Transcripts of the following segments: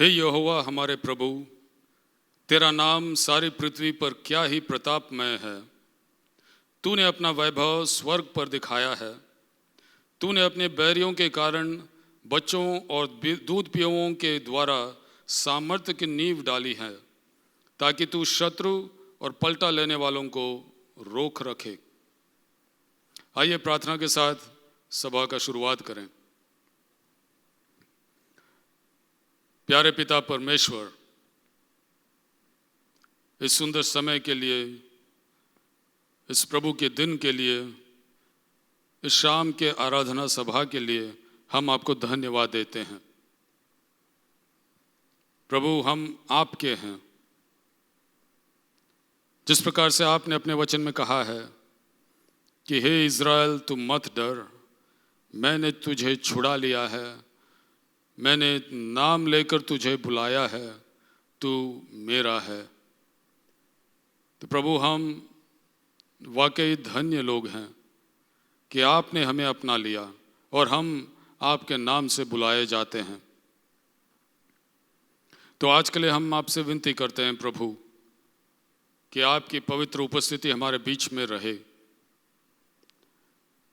हे यहोवा हमारे प्रभु, तेरा नाम सारी पृथ्वी पर क्या ही प्रतापमय है। तूने अपना वैभव स्वर्ग पर दिखाया है। तूने अपने बैरियों के कारण बच्चों और दूध पियों के द्वारा सामर्थ्य की नींव डाली है, ताकि तू शत्रु और पलटा लेने वालों को रोक रखे। आइए प्रार्थना के साथ सभा का शुरुआत करें। प्यारे पिता परमेश्वर, इस सुंदर समय के लिए, इस प्रभु के दिन के लिए, इस शाम के आराधना सभा के लिए हम आपको धन्यवाद देते हैं। प्रभु, हम आपके हैं। जिस प्रकार से आपने अपने वचन में कहा है कि हे इज़राइल, तू मत डर, मैंने तुझे छुड़ा लिया है, मैंने नाम लेकर तुझे बुलाया है, तू मेरा है। तो प्रभु, हम वाकई धन्य लोग हैं कि आपने हमें अपना लिया और हम आपके नाम से बुलाए जाते हैं। तो आज के लिए हम आपसे विनती करते हैं प्रभु कि आपकी पवित्र उपस्थिति हमारे बीच में रहे।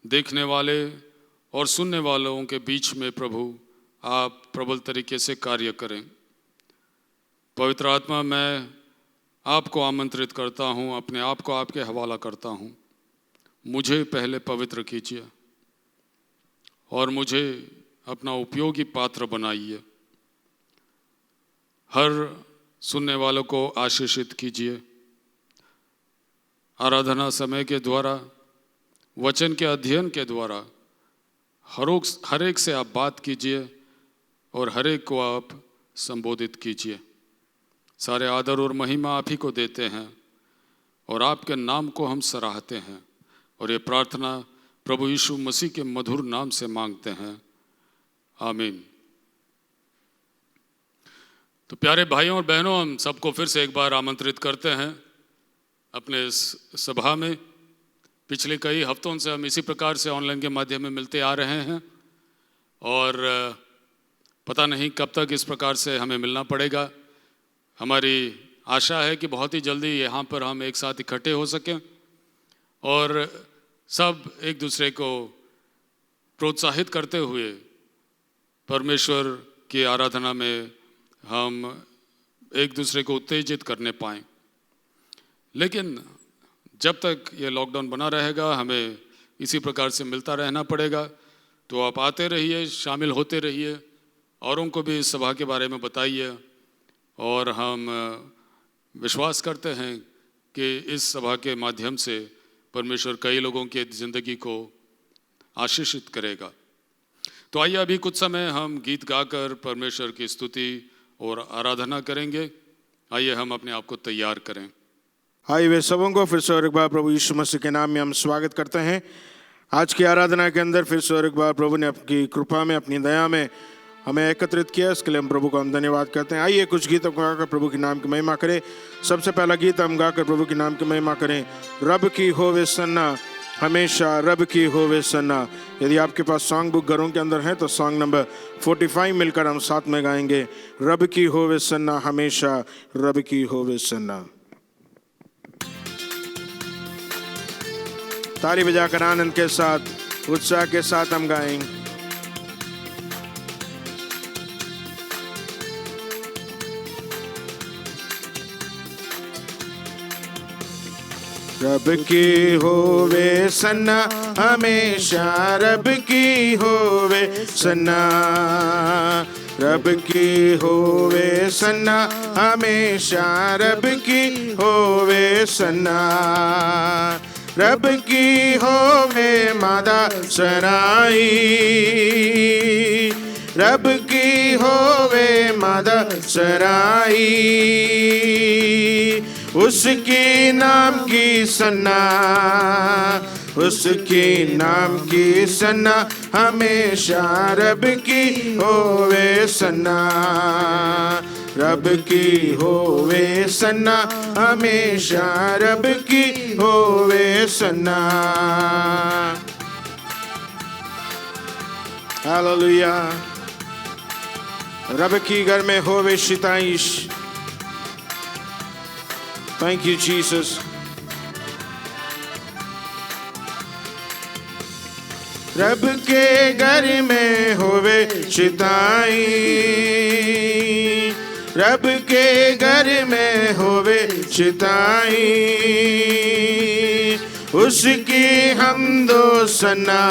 देखने वाले और सुनने वालों के बीच में प्रभु आप प्रबल तरीके से कार्य करें। पवित्र आत्मा, मैं आपको आमंत्रित करता हूँ, अपने आप को आपके हवाला करता हूँ। मुझे पहले पवित्र कीजिए और मुझे अपना उपयोगी पात्र बनाइए। हर सुनने वालों को आशीषित कीजिए। आराधना समय के द्वारा, वचन के अध्ययन के द्वारा हर एक से आप बात कीजिए और हर एक को आप संबोधित कीजिए। सारे आदर और महिमा आप ही को देते हैं और आपके नाम को हम सराहते हैं। और ये प्रार्थना प्रभु यीशु मसीह के मधुर नाम से मांगते हैं, आमीन। तो प्यारे भाइयों और बहनों, हम सबको फिर से एक बार आमंत्रित करते हैं अपने इस सभा में। पिछले कई हफ्तों से हम इसी प्रकार से ऑनलाइन के माध्यम में मिलते आ रहे हैं और पता नहीं कब तक इस प्रकार से हमें मिलना पड़ेगा। हमारी आशा है कि बहुत ही जल्दी यहाँ पर हम एक साथ इकट्ठे हो सकें और सब एक दूसरे को प्रोत्साहित करते हुए परमेश्वर की आराधना में हम एक दूसरे को उत्तेजित करने पाएं। लेकिन जब तक ये लॉकडाउन बना रहेगा, हमें इसी प्रकार से मिलता रहना पड़ेगा। तो आप आते रहिए, शामिल होते रहिए, औरों को भी इस सभा के बारे में बताइए। और हम विश्वास करते हैं कि इस सभा के माध्यम से परमेश्वर कई लोगों की ज़िंदगी को आशीषित करेगा। तो आइए अभी कुछ समय हम गीत गाकर परमेश्वर की स्तुति और आराधना करेंगे। आइए हम अपने आप को तैयार करें। आइए वे सबों को फिर से और एक बार प्रभु यीशु मसीह के नाम में हम स्वागत करते हैं। आज की आराधना के अंदर फिर से और एक बार प्रभु ने अपनी कृपा में, अपनी दया में हमें एकत्रित किया। इसके लिए हम प्रभु को हम धन्यवाद करते हैं। आइए कुछ गीतों को गाकर प्रभु के नाम की महिमा करें। सबसे पहला गीत हम गाकर प्रभु के नाम की महिमा करें। रब की होवे सन्ना, हमेशा रब की होवे सन्ना। यदि आपके पास सॉन्ग बुक घरों के अंदर है तो सॉन्ग नंबर 45 मिलकर हम साथ में गाएंगे। रब की होवे सन्ना, हमेशा रब की होवे सन्ना। ताली बजाकर आनंद के साथ, उत्साह के साथ हम गाएंगे। रब की होवे सन्ना, हमेशा रब की होवे सन्ना। रब की होवे सन्ना, हमेशा रब की होवे सन्ना। रब की होवे मादा सराई, रब की होवे मादा सराई। उसके नाम की सन्ना, उसके नाम की सन्ना, हमेशा रब की होवे सन्ना। रब की होवे सन्ना, हमेशा रब की होवे सन्ना। हालेलुया। रब की घर में होवे सिताइश। Thank you Jesus. रब के घर में होवे सिताई, रब के घर में होवे सिताई, उसकी हमदो सना,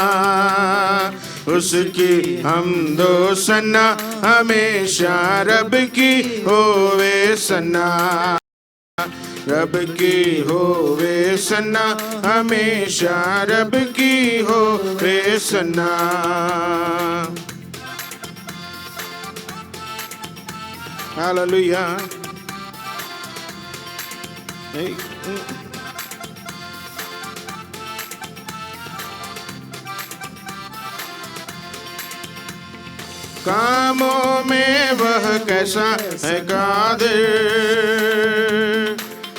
उसकी हमदो सना हमेशा रब की होवे सना, रब की होवे सना हमेशा रब की होवे सना। हालेलुया। कामों में वह कैसा है कादिर,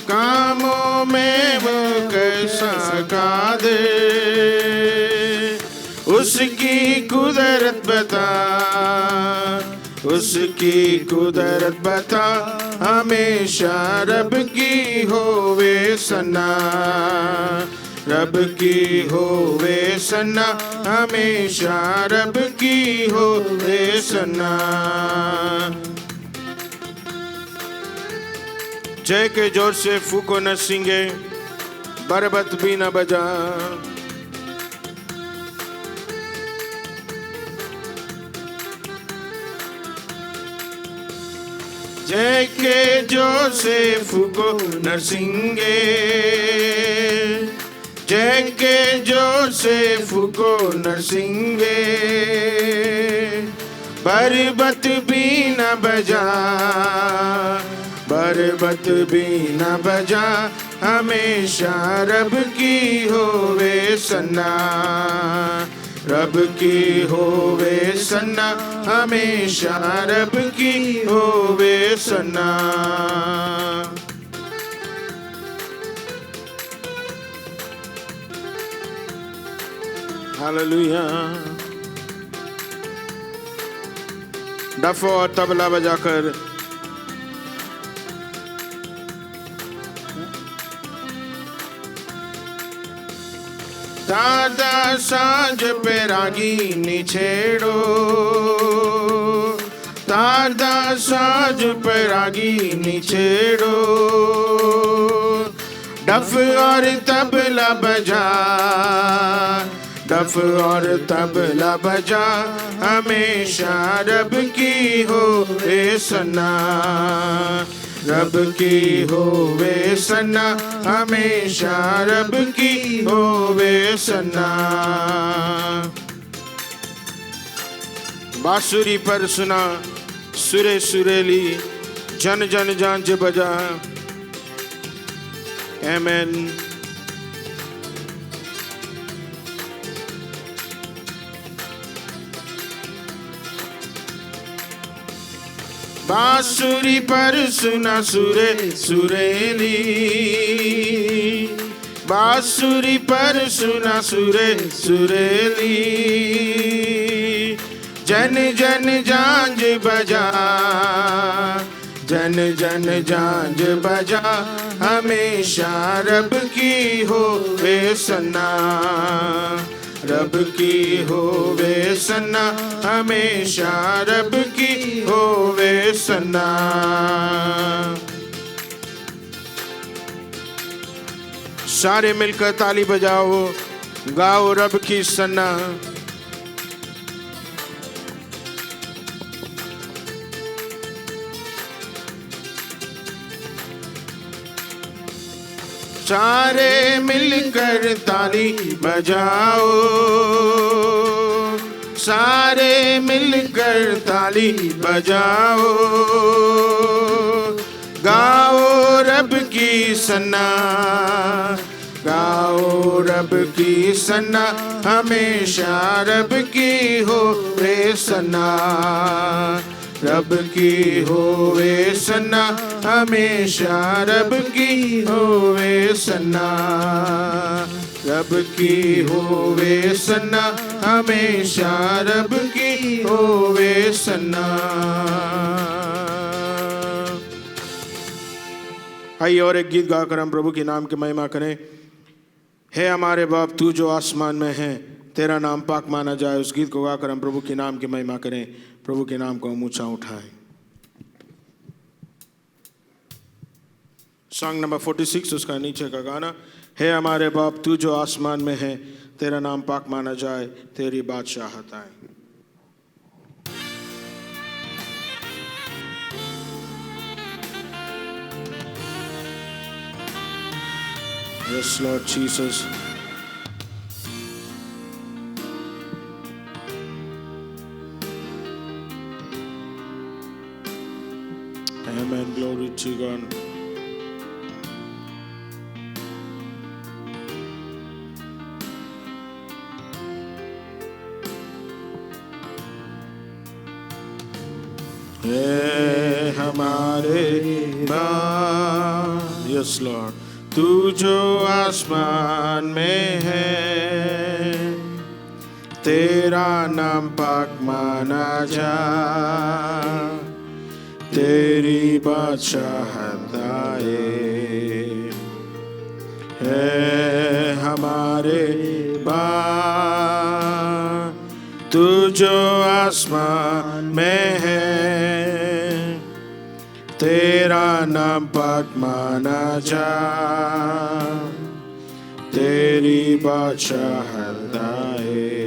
कामों में वह कैसा कादिर, उसकी कुदरत बता, उसकी कुदरत बता हमेशा रब की होवे सना, रब की होवे सना हमेशा रब की होवे सना। जय के जोर से फूको न सिंगे, बरबत भी न बजा, जय के जोर से फूको न सिंगे, जय के जोर से फूको न सिंगे, बरबत भी न बजा, बरबत भी न बजा हमेशा रब की होवे सना, रब की होवे सना हमेशा रब की होवे सना। हालेलुया। डफ और तबला बजाकर दादा सांझ पे रागीनी छेड़ो, दादा सांझ पे रागीनी छेड़ो, डफ और तबला बजा, डफ और तबला बजा हमेशा रब की होवे सना, रब की होवे सना हमेशा रब की होवे सना। बांसुरी पर सुना सुरे सुरेली, जन जन जांज बजा। आमेन। बांसुरी पर सुना सुरे सुरेली, बांसुरी पर सुना सुरे सुरेली, जन जन जांज बजा, जन जन जांज बजा हमेशा रब की होवे सना, रब की होवे सना हमेशा रब की होवे सना। सारे मिलकर ताली बजाओ, गाओ रब की सना। सारे मिलकर ताली बजाओ, सारे मिलकर ताली बजाओ, गाओ रब की सना, गाओ रब की सना हमेशा रब की होवे सना, रब की होवे सना हमेशा रब की होवे सना, रब की होवे सना, हमेशा रब की होवे सना। आइए और एक गीत गाकर हम प्रभु के नाम की महिमा करें। हे हमारे बाप तू जो आसमान में है, तेरा नाम पाक माना जाए। उस गीत को गाकर हम प्रभु के नाम की महिमा करें, प्रभु के नाम को हम ऊंचा उठाएं। सॉन्ग नंबर 46 उसका नीचे का गाना। हे हमारे बाप तू जो आसमान में है, तेरा नाम पाक माना जाए, तेरी बादशाहत आए। Yes, Lord Jesus. Amen. Glory to God. हे हमारे बाप, Yes, Lord. तू जो आसमान में है, तेरा नाम पाक माना जा, तेरी बादशाहत आए। है हमारे बाप, तू जो आसमान में है, तेरा नाम पाक माना जा, तेरी बादशाहत आए।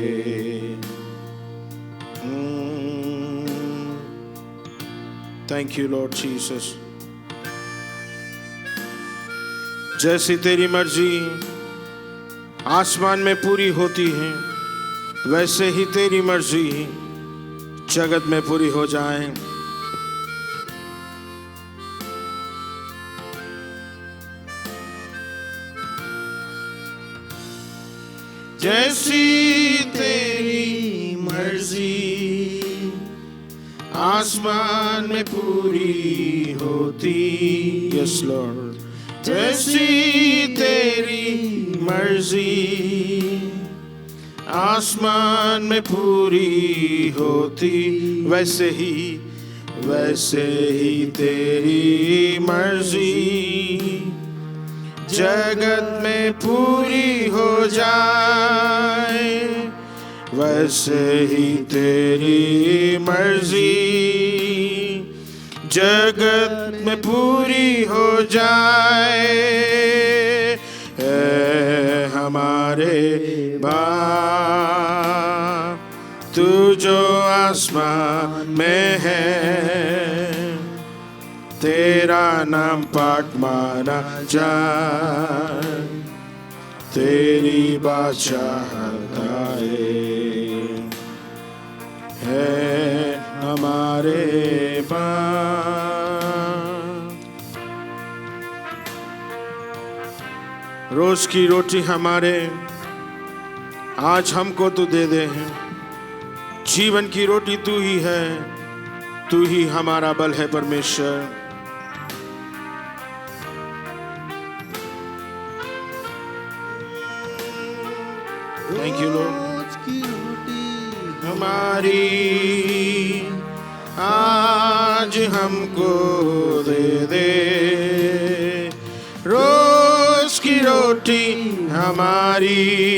Thank you Lord Jesus. जैसी तेरी मर्जी आसमान में पूरी होती है, वैसे ही तेरी मर्जी जगत में पूरी हो जाए। जैसी तेरी मर्जी आसमान में पूरी होती, यस लॉर्ड। जैसी तेरी मर्जी आसमान में पूरी होती, वैसे ही तेरी मर्जी जगत में पूरी हो जाए। वैसे ही तेरी मर्जी जगत में पूरी हो जाए। ऐ हमारे बाप तू जो आसमान में है, तेरा नाम पाक माना जाए, तेरी बादशाहत आए। है हमारे बाप रोज की रोटी हमारे आज हमको तू दे दे। जीवन की रोटी तू ही है, तू ही हमारा बल है परमेश्वर। Thank you Lord. हमारी आज हमको दे दे, रोज की रोटी हमारी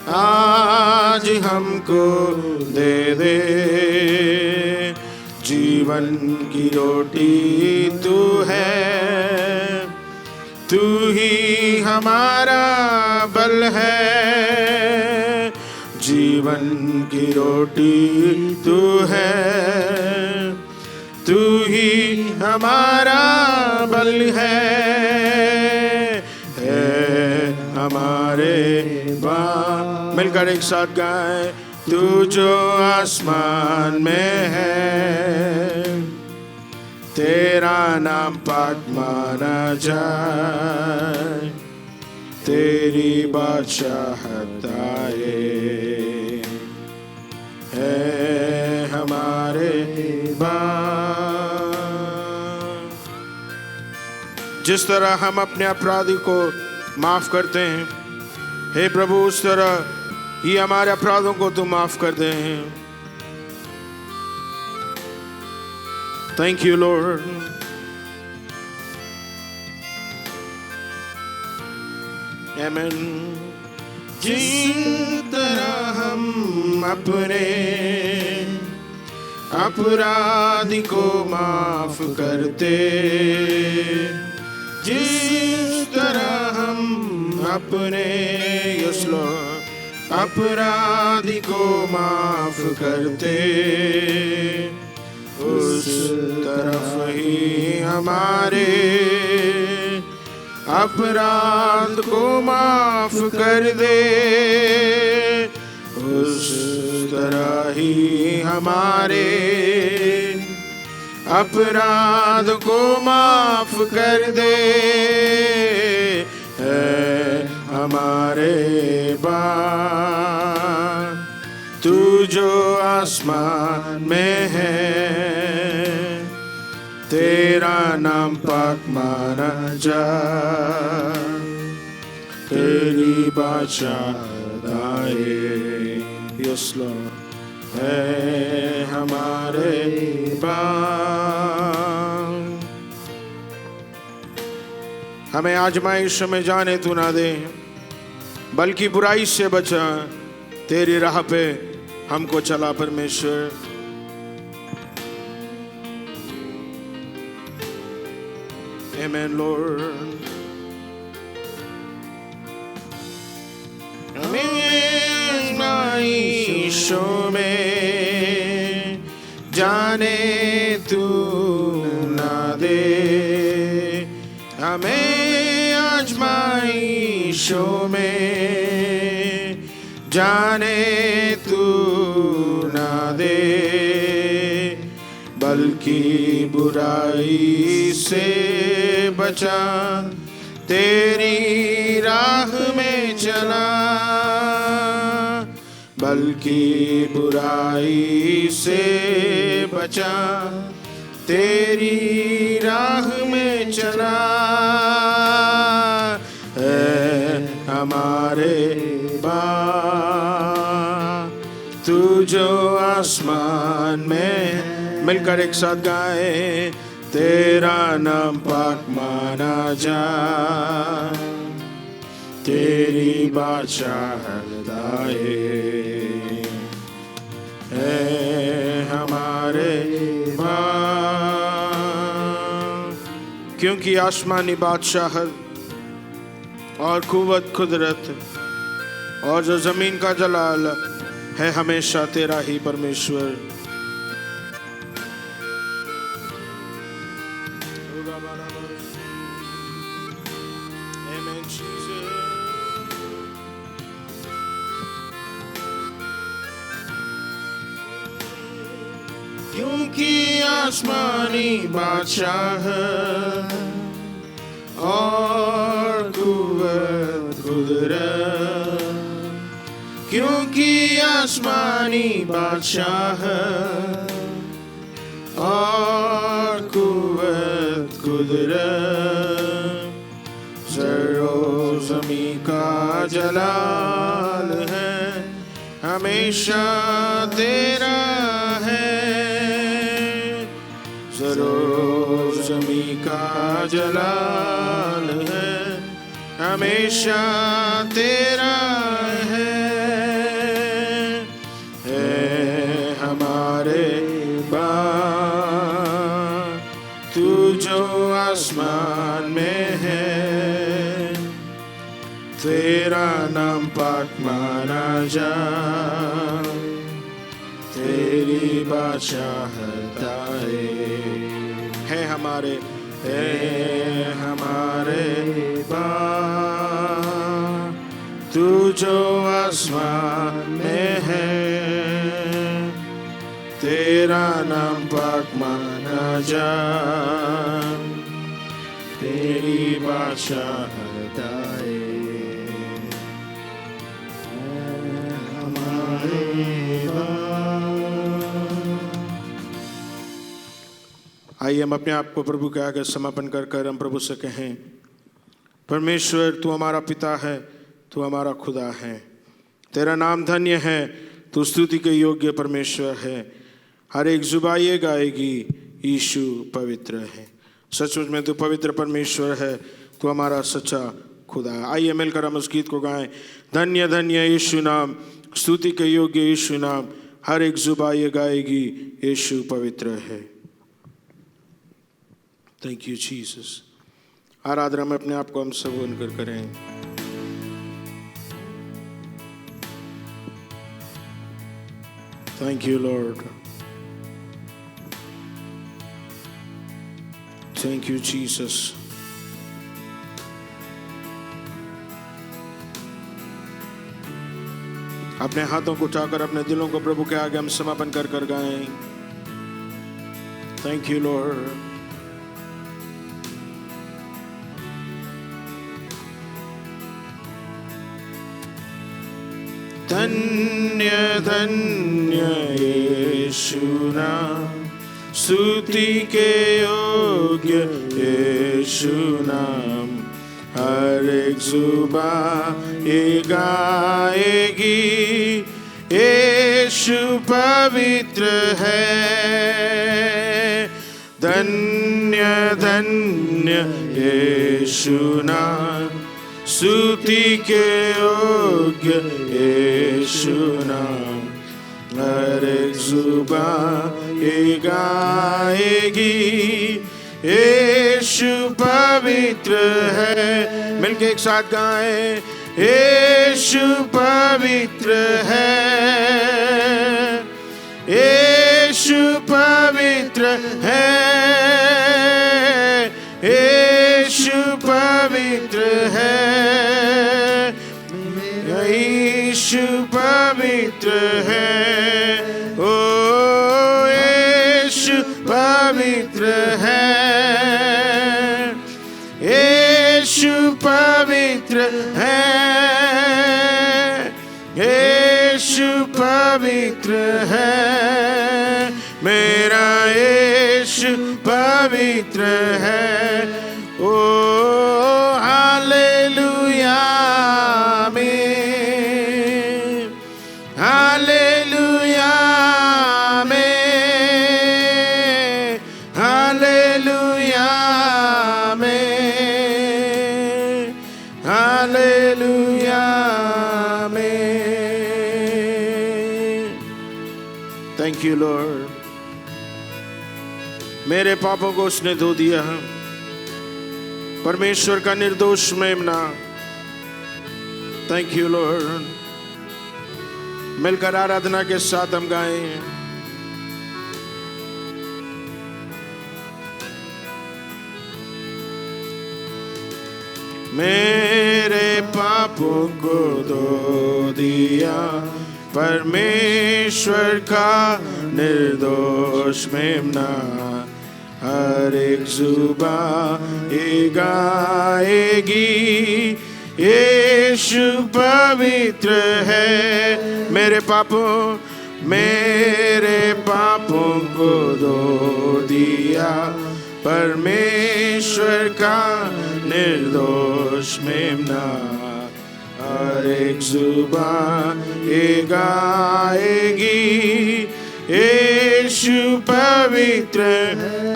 आज हमको दे दे। जीवन की रोटी तू है, तू ही हमारा बल है। जीवन की रोटी तू है, तू ही हमारा बल है हमारे बाप। मिलकर एक साथ गाएं। तू जो आसमान में है, तेरा नाम पाक माना जाए, तेरी बादशाहत आए। है हमारे बाप। जिस तरह हम अपने अपराधी को माफ करते हैं, हे प्रभु, उस तरह ही हमारे अपराधों को तुम माफ कर दे। Thank you Lord. आमीन। जिस तरह हम अपने अपराधी को माफ करते, जिस तरह हम अपने अपराधी को माफ करते, उस तरफ ही हमारे अपराध को माफ कर दे। उस तरह ही हमारे अपराध को माफ कर दे। हमारे बाप, तू जो आसमान में है, तेरा नाम पाक माना जा, तेरी बादशाहत आए। Yes Lord. है हमारे बाप, हमें आजमाइश में जाने तू ना दे, बल्कि बुराई से बचा, तेरी राह पे हमको चला परमेश्वर। आमीन लॉर्ड। आजमाइशों में जाने तू ना दे, हमें आजमाइशों में जाने तू ना दे, बल्कि बुराई से बचा, तेरी राह में चला, बल्कि बुराई से बचा, तेरी राह में चला। है हमारे बाप, तू जो आसमान में, मिलकर एक साथ गाए, तेरा नाम पाक माना जा, तेरी बादशाहत आए। है हमारे बाप, क्योंकि आसमानी बादशाहत और कुव्वत कुदरत और जो जमीन का जलाल है हमेशा तेरा ही परमेश्वर। क्योंकि आसमानी बादशाह और कुव्वत कुदरत, क्योंकि आसमानी बादशाह और कुव्वत कुदरत, ज़रो ज़मीं का जलाल है हमेशा तेरा है। ज़रो ज़मीं का जलाल है हमेशा तेरा है। हमारे बाप, तू जो आसमान में है, तेरा नाम पाक माना जा, तेरी बादशाहत आए। है हमारे बाप, तू जो आसमान में है, तेरा नाम पाक माना जा, तेरी बादशाहत आए। आइए हम अपने आप को प्रभु के आगे समापन कर हम प्रभु से कहें, परमेश्वर तू हमारा पिता है, तू हमारा खुदा है। तेरा नाम धन्य है, तू स्तुति के योग्य परमेश्वर है। हर एक जुबान ये गाएगी यीशु पवित्र है। सचमुच में तू पवित्र परमेश्वर है, तू हमारा सच्चा खुदा है। आइए मिलकर हम उस गीत को गाएं। धन्य धन्य यीशु नाम, स्तुति के योग्य यीशु नाम, हर एक जुबान ये गाएगी यीशु पवित्र है। Thank you Jesus. आराधना में अपने आप को हम सब उनकर करें। Thank you Lord, thank you Jesus. अपने हाथों को उठाकर अपने दिलों को प्रभु के आगे हम समापन कर कर गाएं। Thank you Lord. धन्य धन्य यीशु नाम, स्तुति के योग्य यीशु नाम, हर एक जुबान ये गाएगी यीशु पवित्र है। धन्य धन्य यीशु नाम, स्तुति के योग्य यीशु नाम, हर एक जुबान ये गाएगी यीशु पवित्र है। मिलके एक साथ गाएं। यीशु पवित्र है, यीशु पवित्र है, यीशु पवित्र है, यीशु पवित्र है। ओ यीशु पवित्र है, यीशु पवित्र है, यीशु पवित्र है। मेरा यीशु पवित्र है। ओ हालेलुया में, हालेलुया में, हालेलुया में, हालेलुया में। Thank you Lord. मेरे पापों को उसने धो दिया, परमेश्वर का निर्दोष मेमना। Thank you Lord. मिलकर आराधना के साथ हम गाएं। मेरे पापों को धो दिया, परमेश्वर का निर्दोष मेमना, हर एक जुबान ये गाएगी यीशु पवित्र है। मेरे पापों को धो दिया, परमेश्वर का निर्दोष मेमना, हर एक जुबान ये गाएगी यीशु पवित्र।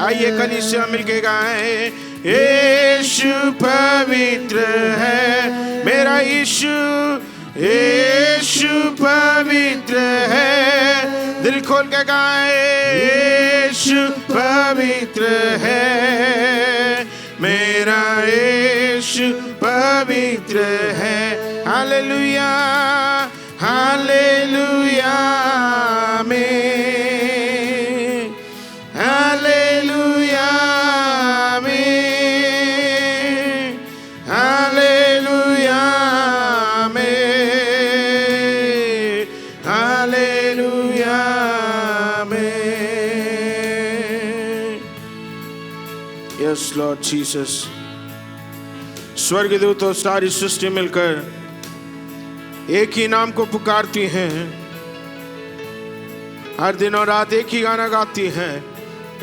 आइए कलीसिया मिलके गाएं। यीशु पवित्र है, मेरा यीशु, यीशु पवित्र है। दिल खोल के गाएं। यीशु पवित्र है, मेरा यीशु पवित्र है। हालेलुया, हालेलुया में, हालेलुया में, हालेलुया में, हालेलुया में। Yes Lord Jesus. स्वर्गदूत और सारी सृष्टि मिलकर एक ही नाम को पुकारती हैं, हर दिन और रात एक ही गाना गाती हैं,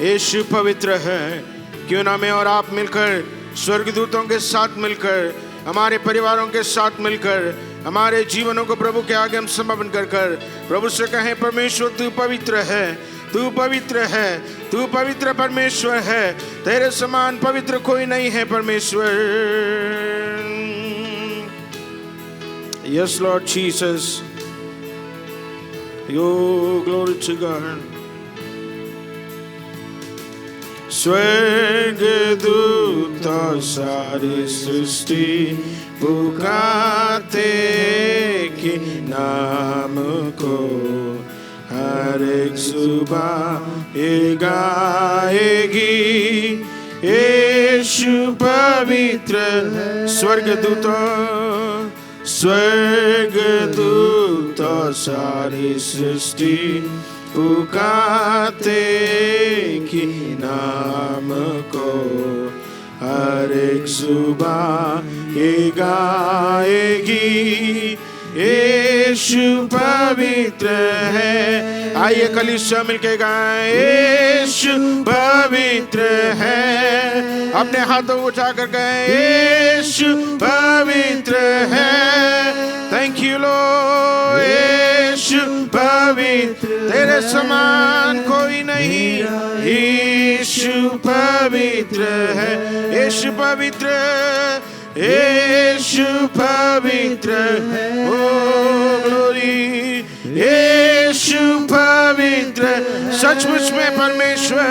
यीशु पवित्र है। क्यों ना मैं और आप मिलकर स्वर्गदूतों के साथ मिलकर हमारे परिवारों के साथ मिलकर हमारे जीवनों को प्रभु के आगे हम समर्पण कर कर प्रभु से कहें, परमेश्वर तू पवित्र है, तू पवित्र है, तू पवित्र परमेश्वर है, तेरे समान पवित्र कोई नहीं है परमेश्वर। Yes Lord Jesus, your glory to God. स्वर्ग दूत और सारी सृष्टि पुकारते कि नाम को हर एक सुबह ये गाएगी, यीशु पवित्र है। स्वर्गदूत सारी सृष्टि पुकारते कि नाम को हर एक सुबह ये गाएगी, यीशु पवित्र है। आइए कलीसिया मिलके गाएं, यीशु पवित्र है। अपने हाथों को उठाकर गाएं, यीशु पवित्र है। थैंक यू लॉर्ड, यीशु पवित्र, तेरे समान कोई नहीं। यीशु पवित्र है, यीशु पवित्र, यीशु पवित्र है। ओ ग्लोरी, यीशु पवित्र, सचमुच में परमेश्वर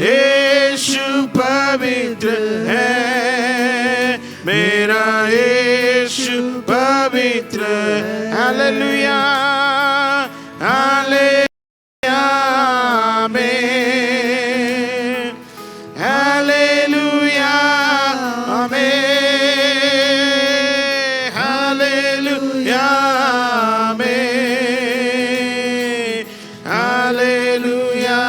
यीशु पवित्र है। मेरा यीशु पवित्र, hallelujah hallelujah amen, hallelujah amen, hallelujah amen, hallelujah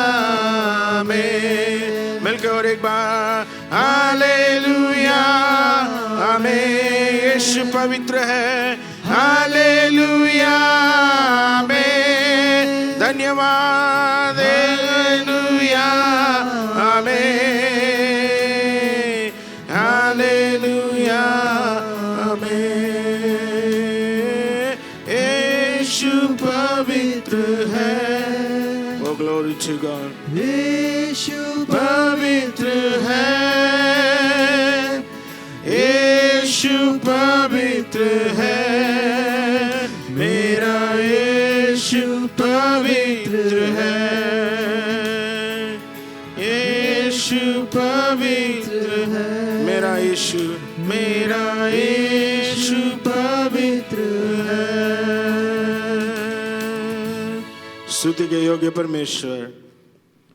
amen. मिलकर और एक बार हालेलुया आमेन। यीशु पवित्र है, हालेलुया आमेन। धन्यवाद, हालेलुया आमेन, हालेलुया आमेन। यीशु पवित्र है। ओ ग्लोरी टू गॉड, यीशु पवित्र है, यीशु पवित्र है। मेरा यीशु पवित्र है, यीशु पवित्र है। मेरा यीशु, मेरा यीशु पवित्र है। स्तुति के योग्य परमेश्वर,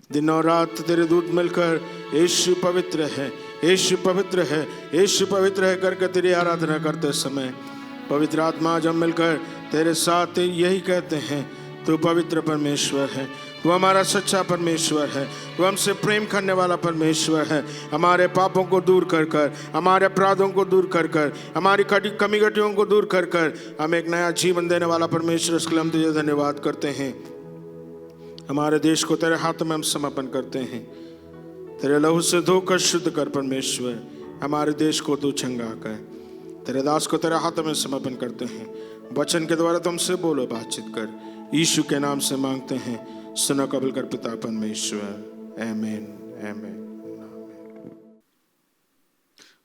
दिन और रात तेरे दूत मिलकर यीशु पवित्र है, यीशु पवित्र है, यीशु पवित्र है करके तेरी आराधना करते समय पवित्र आत्मा जब मिलकर तेरे साथ यही कहते हैं, तू पवित्र परमेश्वर है, तू हमारा सच्चा परमेश्वर है, तू हमसे प्रेम करने वाला परमेश्वर है। हमारे पापों को दूर कर कर, हमारे अपराधों को दूर कर कर, हमारी कमी घटियों को दूर कर कर हमें एक नया जीवन देने वाला परमेश्वर, इसके लिए हम तुझे धन्यवाद करते हैं। हमारे देश को तेरे हाथ में हम समर्पण करते हैं, तेरे लहू से धोकर शुद्ध कर परमेश्वर। हमारे देश को तू चंगा कर, तेरे दास को तेरे हाथ में समर्पण करते हैं। वचन के द्वारा तुमसे बोलो, बातचीत कर, यीशु के नाम से मांगते हैं, सुनो कबूल कर पिता परमेश्वर, आमीन आमीन।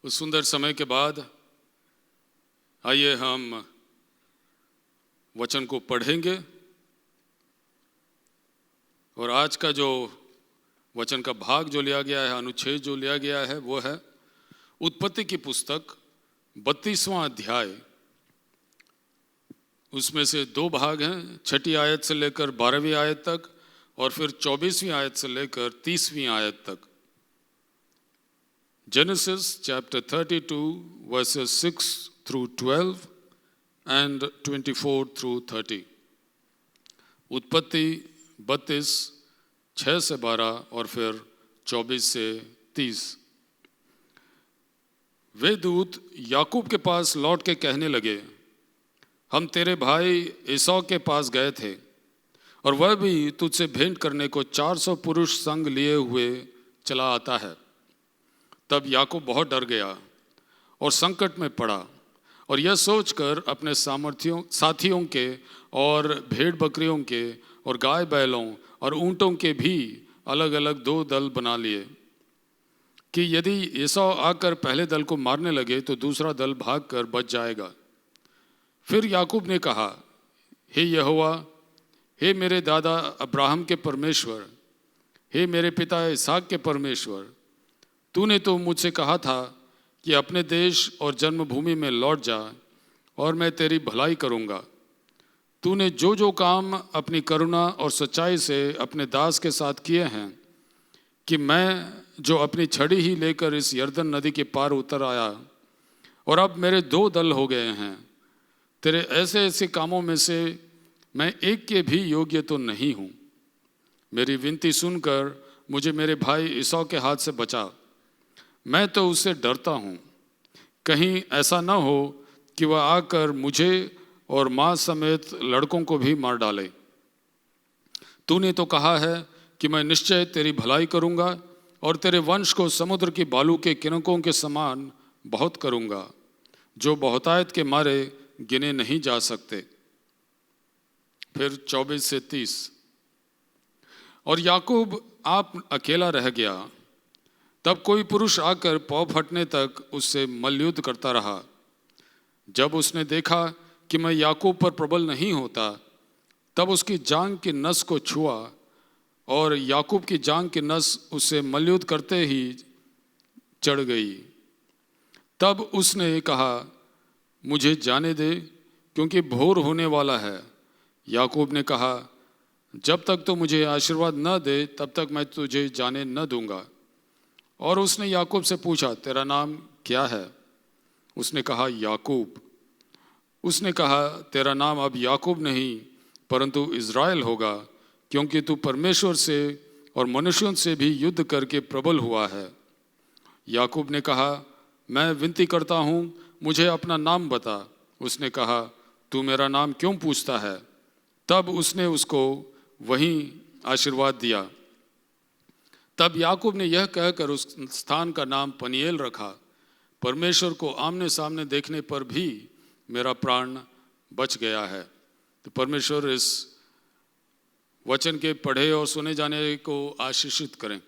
उस सुंदर समय के बाद आइए हम वचन को पढ़ेंगे। और आज का जो वचन का भाग जो लिया गया है, अनुच्छेद जो लिया गया है, वो है उत्पत्ति की पुस्तक 32वां अध्याय। उसमें से दो भाग हैं, 6ठी आयत से लेकर 12वीं आयत तक, और फिर 24वीं आयत से लेकर 30वीं आयत तक। Genesis chapter 32 verses 6 through 12 and 24 through 30। उत्पत्ति 32 6 से 12 और फिर 24 से 30। वे दूत याकूब के पास लौट के कहने लगे, हम तेरे भाई एसाव के पास गए थे और वह भी तुझसे भेंट करने को 400 पुरुष संग लिए हुए चला आता है। तब याकूब बहुत डर गया और संकट में पड़ा, और यह सोचकर अपने साथियों के और भेड़ बकरियों के और गाय बैलों और ऊँटों के भी अलग अलग 2 दल बना लिए कि यदि एसाव आकर पहले दल को मारने लगे तो दूसरा दल भागकर बच जाएगा। फिर याकूब ने कहा, हे यहोवा, हे मेरे दादा अब्राहम के परमेश्वर, हे मेरे पिता इसहाक के परमेश्वर, तूने तो मुझसे कहा था कि अपने देश और जन्मभूमि में लौट जा और मैं तेरी भलाई करूँगा। तूने जो जो काम अपनी करुणा और सच्चाई से अपने दास के साथ किए हैं, कि मैं जो अपनी छड़ी ही लेकर इस यरदन नदी के पार उतर आया, और अब मेरे 2 दल हो गए हैं। तेरे ऐसे ऐसे कामों में से मैं एक के भी योग्य तो नहीं हूँ। मेरी विनती सुनकर मुझे मेरे भाई एसाव के हाथ से बचा। मैं तो उससे डरता हूँ, कहीं ऐसा न हो कि वह आकर मुझे और माँ समेत लड़कों को भी मार डाले। तूने तो कहा है कि मैं निश्चय तेरी भलाई करूँगा और तेरे वंश को समुद्र की बालू के किनकों के समान बहुत करूँगा, जो बहुतायत के मारे गिने नहीं जा सकते। फिर 24 से 30। और याकूब आप अकेला रह गया। तब कोई पुरुष आकर पौ फटने तक उससे मल्लयुद्ध करता रहा। जब उसने देखा कि मैं याकूब पर प्रबल नहीं होता, तब उसकी जांघ की नस को छुआ, और याकूब की जांघ की नस उससे मल्लयुद्ध करते ही चढ़ गई। तब उसने कहा, मुझे जाने दे, क्योंकि भोर होने वाला है। याकूब ने कहा, जब तक तो मुझे आशीर्वाद न दे तब तक मैं तुझे जाने न दूंगा। और उसने याकूब से पूछा, तेरा नाम क्या है? उसने कहा, याकूब। उसने कहा, तेरा नाम अब याकूब नहीं परंतु इज़राइल होगा, क्योंकि तू परमेश्वर से और मनुष्यों से भी युद्ध करके प्रबल हुआ है। याकूब ने कहा, मैं विनती करता हूँ, मुझे अपना नाम बता। उसने कहा, तू मेरा नाम क्यों पूछता है? तब उसने उसको वहीं आशीर्वाद दिया। तब याकूब ने यह कहकर उस स्थान का नाम पनीएल रखा, परमेश्वर को आमने सामने देखने पर भी मेरा प्राण बच गया है। तो परमेश्वर इस वचन के पढ़े और सुने जाने को आशीषित करें।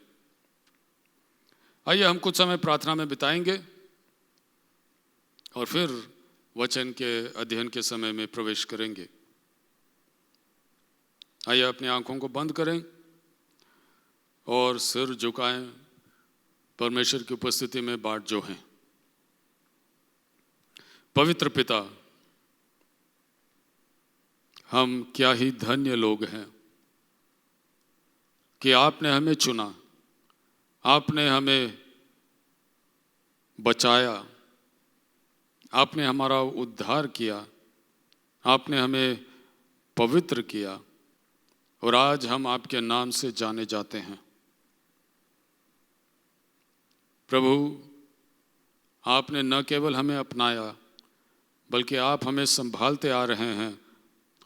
आइए हम कुछ समय प्रार्थना में बिताएंगे और फिर वचन के अध्ययन के समय में प्रवेश करेंगे। आइए अपनी आंखों को बंद करें और सिर झुकाएं, परमेश्वर की उपस्थिति में बाट जो हैं। पवित्र पिता, हम क्या ही धन्य लोग हैं कि आपने हमें चुना, आपने हमें बचाया, आपने हमारा उद्धार किया, आपने हमें पवित्र किया, और आज हम आपके नाम से जाने जाते हैं। प्रभु, आपने न केवल हमें अपनाया बल्कि आप हमें संभालते आ रहे हैं,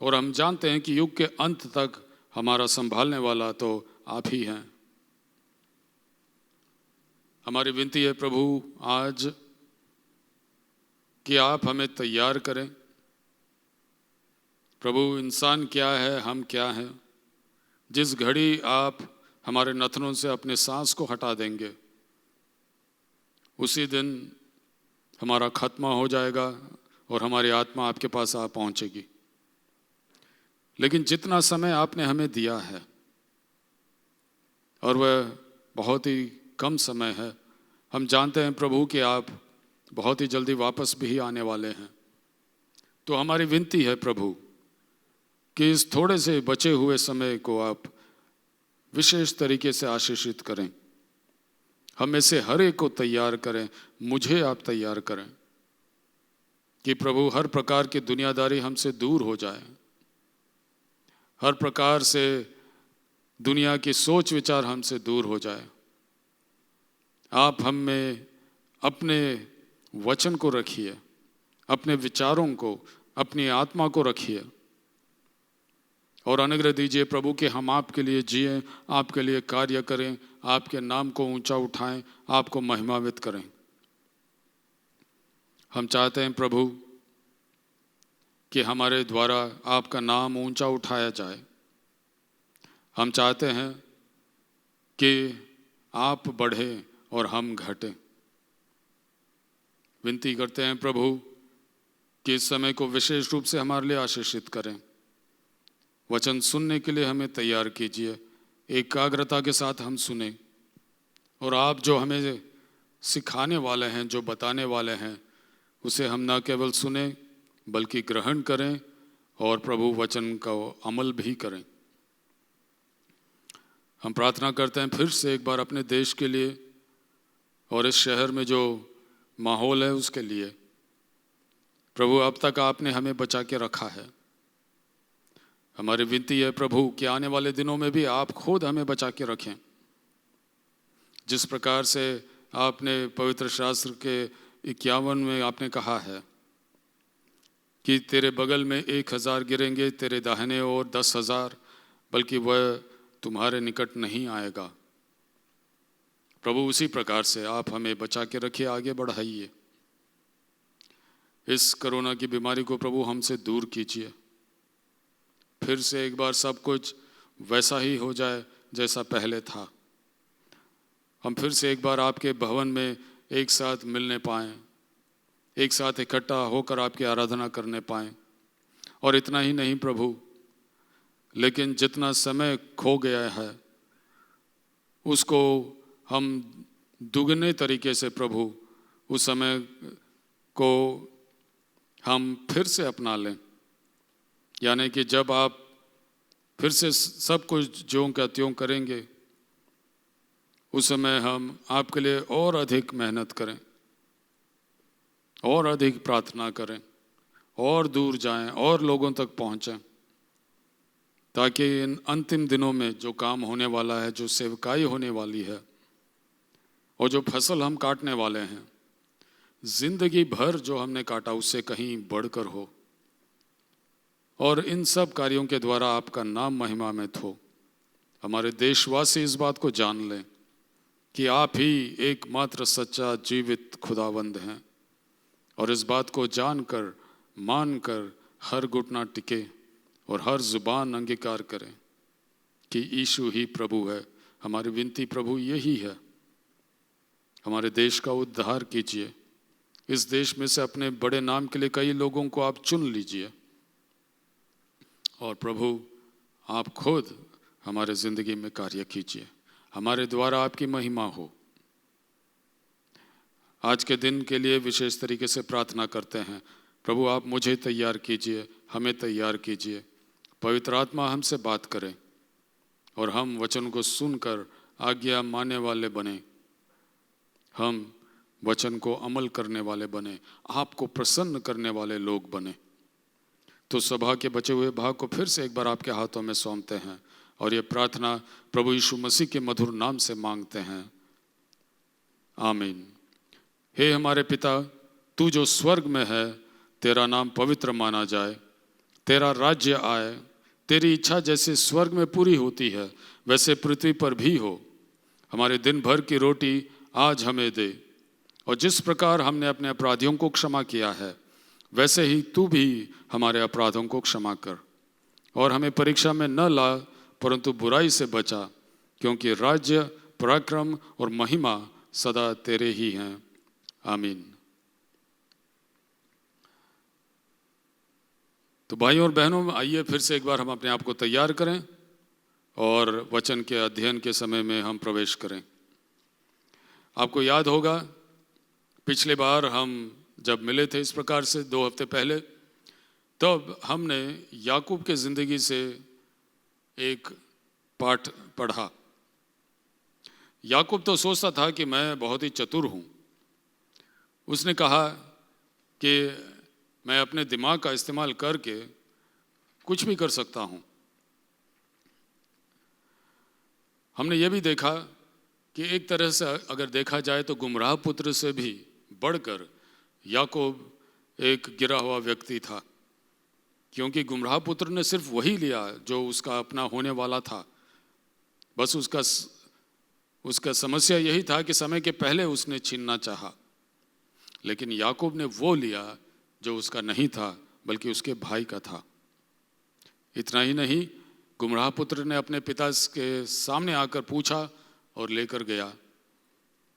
और हम जानते हैं कि युग के अंत तक हमारा संभालने वाला तो आप ही हैं। हमारी विनती है प्रभु आज कि आप हमें तैयार करें। प्रभु, इंसान क्या है, हम क्या हैं, जिस घड़ी आप हमारे नथनों से अपने सांस को हटा देंगे उसी दिन हमारा खात्मा हो जाएगा और हमारी आत्मा आपके पास आ पहुंचेगी। लेकिन जितना समय आपने हमें दिया है, और वह बहुत ही कम समय है, हम जानते हैं प्रभु कि आप बहुत ही जल्दी वापस भी आने वाले हैं। तो हमारी विनती है प्रभु कि इस थोड़े से बचे हुए समय को आप विशेष तरीके से आशीषित करें। हम में से हर एक को तैयार करें, मुझे आप तैयार करें कि प्रभु हर प्रकार की दुनियादारी हमसे दूर हो जाए, हर प्रकार से दुनिया की सोच विचार हमसे दूर हो जाए। आप हम में अपने वचन को रखिए, अपने विचारों को, अपनी आत्मा को रखिए, और अनुग्रह दीजिए प्रभु कि हम आपके लिए जिएं, आपके लिए कार्य करें, आपके नाम को ऊंचा उठाएं, आपको महिमान्वित करें। हम चाहते हैं प्रभु कि हमारे द्वारा आपका नाम ऊंचा उठाया जाए। हम चाहते हैं कि आप बढ़े और हम घटें। विनती करते हैं प्रभु कि इस समय को विशेष रूप से हमारे लिए आशीषित करें। वचन सुनने के लिए हमें तैयार कीजिए। एकाग्रता के साथ हम सुने और आप जो हमें सिखाने वाले हैं, जो बताने वाले हैं, उसे हम न केवल सुने बल्कि ग्रहण करें और प्रभु वचन का अमल भी करें। हम प्रार्थना करते हैं फिर से एक बार अपने देश के लिए और इस शहर में जो माहौल है उसके लिए। प्रभु अब तक आपने हमें बचा के रखा है। हमारी विनती है प्रभु कि आने वाले दिनों में भी आप खुद हमें बचा के रखें। जिस प्रकार से आपने पवित्र शास्त्र के 51 में आपने कहा है कि तेरे बगल में 1000 गिरेंगे, तेरे दाहिने ओर 10,000, बल्कि वह तुम्हारे निकट नहीं आएगा। प्रभु उसी प्रकार से आप हमें बचा के रखिए, आगे बढ़ाइए। इस कोरोना की बीमारी को प्रभु हमसे दूर कीजिए। फिर से एक बार सब कुछ वैसा ही हो जाए जैसा पहले था। हम फिर से एक बार आपके भवन में एक साथ मिलने पाएं, एक साथ इकट्ठा होकर आपकी आराधना करने पाएं। और इतना ही नहीं प्रभु, लेकिन जितना समय खो गया है उसको हम दुगने तरीके से प्रभु उस समय को हम फिर से अपना लें। यानी कि जब आप फिर से सब कुछ ज्यों का त्यों करेंगे, उस समय हम आपके लिए और अधिक मेहनत करें, और अधिक प्रार्थना करें, और दूर जाएं, और लोगों तक पहुंचें, ताकि इन अंतिम दिनों में जो काम होने वाला है, जो सेवकाई होने वाली है और जो फसल हम काटने वाले हैं, जिंदगी भर जो हमने काटा उससे कहीं बढ़कर हो और इन सब कार्यों के द्वारा आपका नाम महिमान्वित हो। हमारे देशवासी इस बात को जान लें कि आप ही एकमात्र सच्चा जीवित खुदावंद हैं, और इस बात को जानकर मानकर हर घुटना टिके और हर जुबान अंगीकार करें कि यीशु ही प्रभु है। हमारी विनती प्रभु यही है, हमारे देश का उद्धार कीजिए। इस देश में से अपने बड़े नाम के लिए कई लोगों को आप चुन लीजिए, और प्रभु आप खुद हमारे जिंदगी में कार्य कीजिए, हमारे द्वारा आपकी महिमा हो। आज के दिन के लिए विशेष तरीके से प्रार्थना करते हैं प्रभु, आप मुझे तैयार कीजिए, हमें तैयार कीजिए। पवित्र आत्मा हमसे बात करें और हम वचन को सुनकर आज्ञा मानने वाले बने, हम वचन को अमल करने वाले बने, आपको प्रसन्न करने वाले लोग बने। तो सभा के बचे हुए भाग को फिर से एक बार आपके हाथों में सौंपते हैं और ये प्रार्थना प्रभु यीशु मसीह के मधुर नाम से मांगते हैं, आमीन। हे हमारे पिता, तू जो स्वर्ग में है, तेरा नाम पवित्र माना जाए, तेरा राज्य आए, तेरी इच्छा जैसे स्वर्ग में पूरी होती है वैसे पृथ्वी पर भी हो। हमारे दिन भर की रोटी आज हमें दे, और जिस प्रकार हमने अपने अपराधियों को क्षमा किया है वैसे ही तू भी हमारे अपराधों को क्षमा कर, और हमें परीक्षा में न ला परंतु बुराई से बचा, क्योंकि राज्य, पराक्रम और महिमा सदा तेरे ही हैं, आमीन। तो भाइयों और बहनों, आइए फिर से एक बार हम अपने आप को तैयार करें और वचन के अध्ययन के समय में हम प्रवेश करें। आपको याद होगा पिछले बार हम जब मिले थे इस प्रकार से 2 हफ्ते पहले, तब हमने याकूब के जिंदगी से एक पाठ पढ़ा। याकूब तो सोचता था कि मैं बहुत ही चतुर हूँ। उसने कहा कि मैं अपने दिमाग का इस्तेमाल करके कुछ भी कर सकता हूँ। हमने ये भी देखा कि एक तरह से अगर देखा जाए तो गुमराह पुत्र से भी बढ़कर याकूब एक गिरा हुआ व्यक्ति था, क्योंकि गुमराह पुत्र ने सिर्फ वही लिया जो उसका अपना होने वाला था। बस उसका समस्या यही था कि समय के पहले उसने छीनना चाहा। लेकिन याकूब ने वो लिया जो उसका नहीं था, बल्कि उसके भाई का था। इतना ही नहीं, गुमराह पुत्र ने अपने पिता के सामने आकर पूछा और लेकर गया।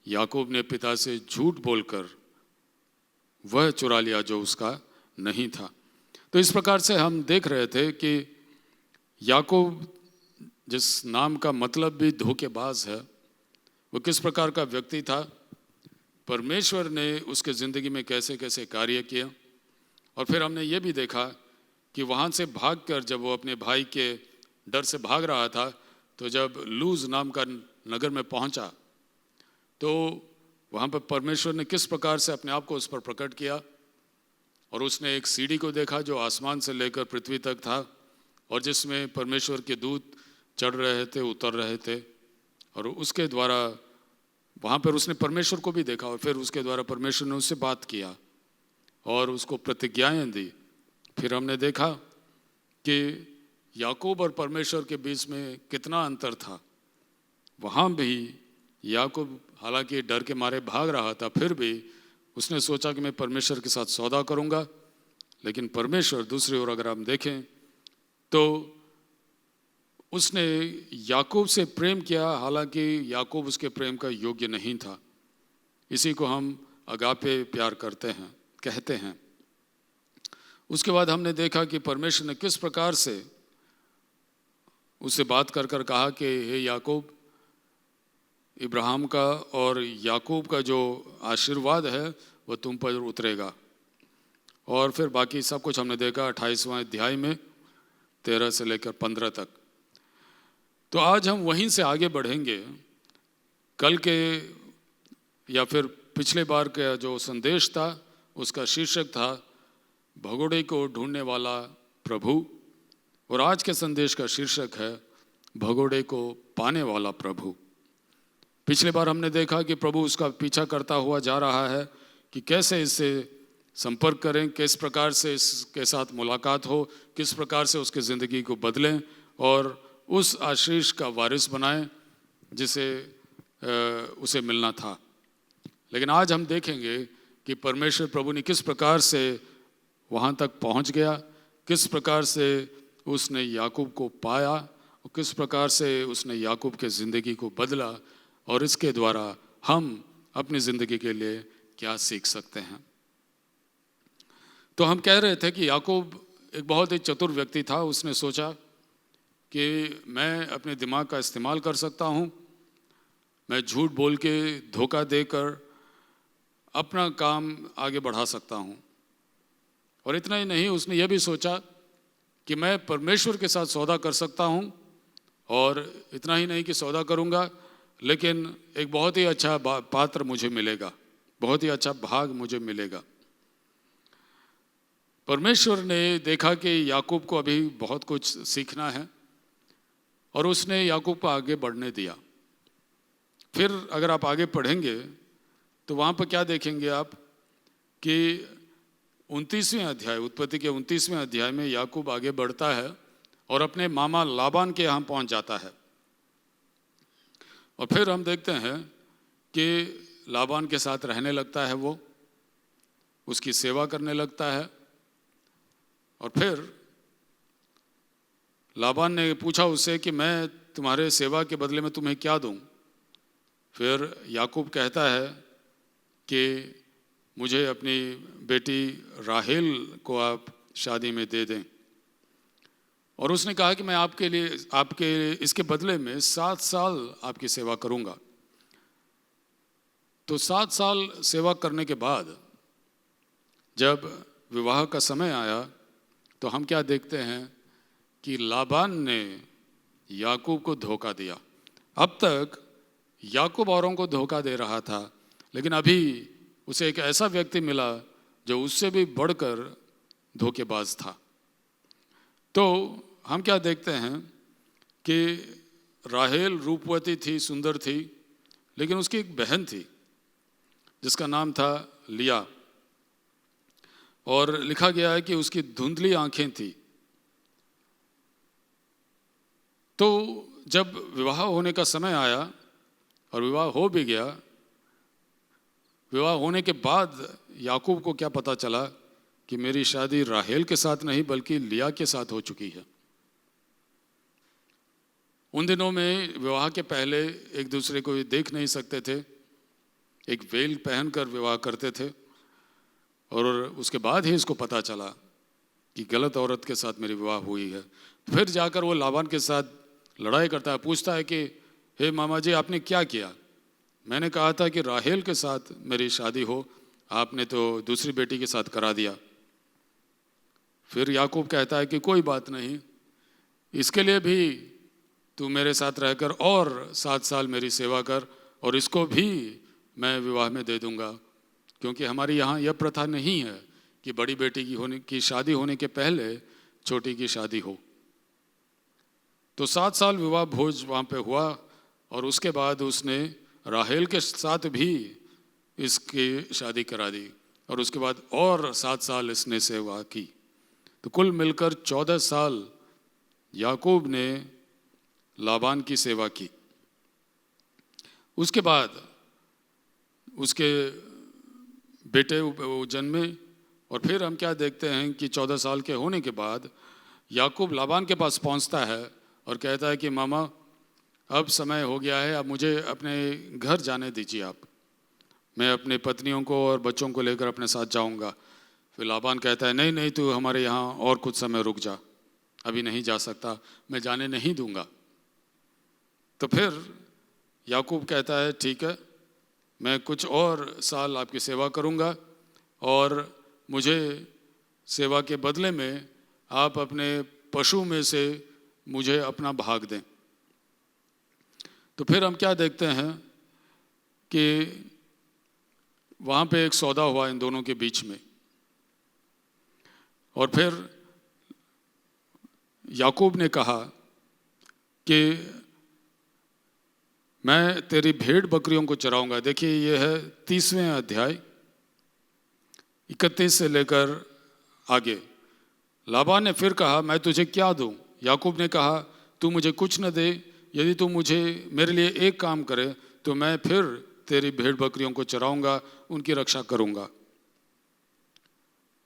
याकूब ने पिता से झूठ बोलकर वह चुरा लिया जो उसका नहीं था। तो इस प्रकार से हम देख रहे थे कि याकूब, जिस नाम का मतलब भी धोखेबाज है, वो किस प्रकार का व्यक्ति था। परमेश्वर ने उसके ज़िंदगी में कैसे कैसे कार्य किया। और फिर हमने ये भी देखा कि वहाँ से भागकर जब वो अपने भाई के डर से भाग रहा था, तो जब लूज नाम का नगर में पहुँचा तो वहाँ पर परमेश्वर ने किस प्रकार से अपने आप को उस पर प्रकट किया। और उसने एक सीढ़ी को देखा जो आसमान से लेकर पृथ्वी तक था, और जिसमें परमेश्वर के दूत चढ़ रहे थे, उतर रहे थे। और उसके द्वारा वहाँ पर उसने परमेश्वर को भी देखा, और फिर उसके द्वारा परमेश्वर ने उससे बात किया और उसको प्रतिज्ञाएं दी। फिर हमने देखा कि याकूब और परमेश्वर के बीच में कितना अंतर था। वहाँ भी याकूब हालांकि डर के मारे भाग रहा था, फिर भी उसने सोचा कि मैं परमेश्वर के साथ सौदा करूँगा। लेकिन परमेश्वर दूसरी ओर अगर हम देखें तो उसने याकूब से प्रेम किया, हालांकि याकूब उसके प्रेम का योग्य नहीं था। इसी को हम अगापे प्यार कहते हैं। उसके बाद हमने देखा कि परमेश्वर ने किस प्रकार से उससे बात कर कर कहा कि हे याकूब, इब्राहिम का और याकूब का जो आशीर्वाद है वो तुम पर उतरेगा। और फिर बाकी सब कुछ हमने देखा 28वां अध्याय में 13 से लेकर 15 तक। तो आज हम वहीं से आगे बढ़ेंगे। कल के या फिर पिछले बार का जो संदेश था उसका शीर्षक था भगोड़े को ढूंढने वाला प्रभु, और आज के संदेश का शीर्षक है भगोड़े को पाने वाला प्रभु। पिछले बार हमने देखा कि प्रभु उसका पीछा करता हुआ जा रहा है कि कैसे इससे संपर्क करें, किस प्रकार से इसके साथ मुलाकात हो, किस प्रकार से उसके ज़िंदगी को बदलें और उस आशीष का वारिस बनाएं जिसे उसे मिलना था। लेकिन आज हम देखेंगे कि परमेश्वर प्रभु ने किस प्रकार से वहाँ तक पहुँच गया, किस प्रकार से उसने याकूब को पाया और किस प्रकार से उसने याकूब के ज़िंदगी को बदला, और इसके द्वारा हम अपनी ज़िंदगी के लिए क्या सीख सकते हैं। तो हम कह रहे थे कि याकूब एक बहुत ही चतुर व्यक्ति था। उसने सोचा कि मैं अपने दिमाग का इस्तेमाल कर सकता हूँ, मैं झूठ बोल के धोखा देकर अपना काम आगे बढ़ा सकता हूँ। और इतना ही नहीं, उसने यह भी सोचा कि मैं परमेश्वर के साथ सौदा कर सकता हूँ, और इतना ही नहीं कि सौदा करूँगा, लेकिन एक बहुत ही अच्छा पात्र मुझे मिलेगा, बहुत ही अच्छा भाग मुझे मिलेगा। परमेश्वर ने देखा कि याकूब को अभी बहुत कुछ सीखना है, और उसने याकूब को आगे बढ़ने दिया। फिर अगर आप आगे पढ़ेंगे तो वहाँ पर क्या देखेंगे आप कि 29वें अध्याय, उत्पत्ति के 29वें अध्याय में याकूब आगे बढ़ता है और अपने मामा लाबान के यहाँ पहुँच जाता है। और फिर हम देखते हैं कि लाबान के साथ रहने लगता है, वो उसकी सेवा करने लगता है। और फिर लाबान ने पूछा उससे कि मैं तुम्हारे सेवा के बदले में तुम्हें क्या दूं। फिर याकूब कहता है कि मुझे अपनी बेटी राहेल को आप शादी में दे दें। और उसने कहा कि मैं आपके इसके बदले में 7 साल आपकी सेवा करूंगा। तो 7 साल सेवा करने के बाद जब विवाह का समय आया तो हम क्या देखते हैं कि लाबान ने याकूब को धोखा दिया। अब तक याकूब औरों को धोखा दे रहा था, लेकिन अभी उसे एक ऐसा व्यक्ति मिला जो उससे भी बढ़कर धोखेबाज था। तो हम क्या देखते हैं कि राहेल रूपवती थी, सुंदर थी, लेकिन उसकी एक बहन थी जिसका नाम था लिया, और लिखा गया है कि उसकी धुंधली आंखें थी। तो जब विवाह होने का समय आया और विवाह हो भी गया, विवाह होने के बाद याकूब को क्या पता चला कि मेरी शादी राहेल के साथ नहीं बल्कि लिया के साथ हो चुकी है। उन दिनों में विवाह के पहले एक दूसरे को देख नहीं सकते थे, एक वेल पहनकर विवाह करते थे, और उसके बाद ही इसको पता चला कि गलत औरत के साथ मेरी विवाह हुई है। फिर जाकर वो लाबान के साथ लड़ाई करता है, पूछता है कि हे मामा जी आपने क्या किया? मैंने कहा था कि राहेल के साथ मेरी शादी हो, आपने तो दूसरी बेटी के साथ करा दिया। फिर याकूब कहता है कि कोई बात नहीं, इसके लिए भी तू मेरे साथ रहकर और 7 साल मेरी सेवा कर, और इसको भी मैं विवाह में दे दूंगा, क्योंकि हमारी यहाँ यह प्रथा नहीं है कि बड़ी बेटी की शादी होने के पहले छोटी की शादी हो। तो 7 साल विवाह भोज वहाँ पे हुआ, और उसके बाद उसने राहेल के साथ भी इसकी शादी करा दी, और उसके बाद और 7 साल इसने सेवा की। तो कुल मिलकर 14 साल याकूब ने लाबान की सेवा की। उसके बाद उसके बेटे जन्मे, और फिर हम क्या देखते हैं कि 14 साल के होने के बाद याकूब लाबान के पास पहुंचता है और कहता है कि मामा अब समय हो गया है, अब मुझे अपने घर जाने दीजिए आप, मैं अपने पत्नियों को और बच्चों को लेकर अपने साथ जाऊंगा। फिर लाबान कहता है नहीं नहीं, तू हमारे यहाँ और कुछ समय रुक जा, अभी नहीं जा सकता, मैं जाने नहीं दूंगा। तो फिर याकूब कहता है ठीक है, मैं कुछ और साल आपकी सेवा करूंगा, और मुझे सेवा के बदले में आप अपने पशु में से मुझे अपना भाग दें। तो फिर हम क्या देखते हैं कि वहाँ पे एक सौदा हुआ इन दोनों के बीच में, और फिर याकूब ने कहा कि मैं तेरी भेड़ बकरियों को चराऊंगा। देखिए ये है 30वें अध्याय 31 से लेकर आगे। लाबान ने फिर कहा मैं तुझे क्या दूं? याकूब ने कहा तू मुझे कुछ न दे, यदि तू मुझे मेरे लिए एक काम करे तो मैं फिर तेरी भेड़ बकरियों को चराऊंगा, उनकी रक्षा करूंगा।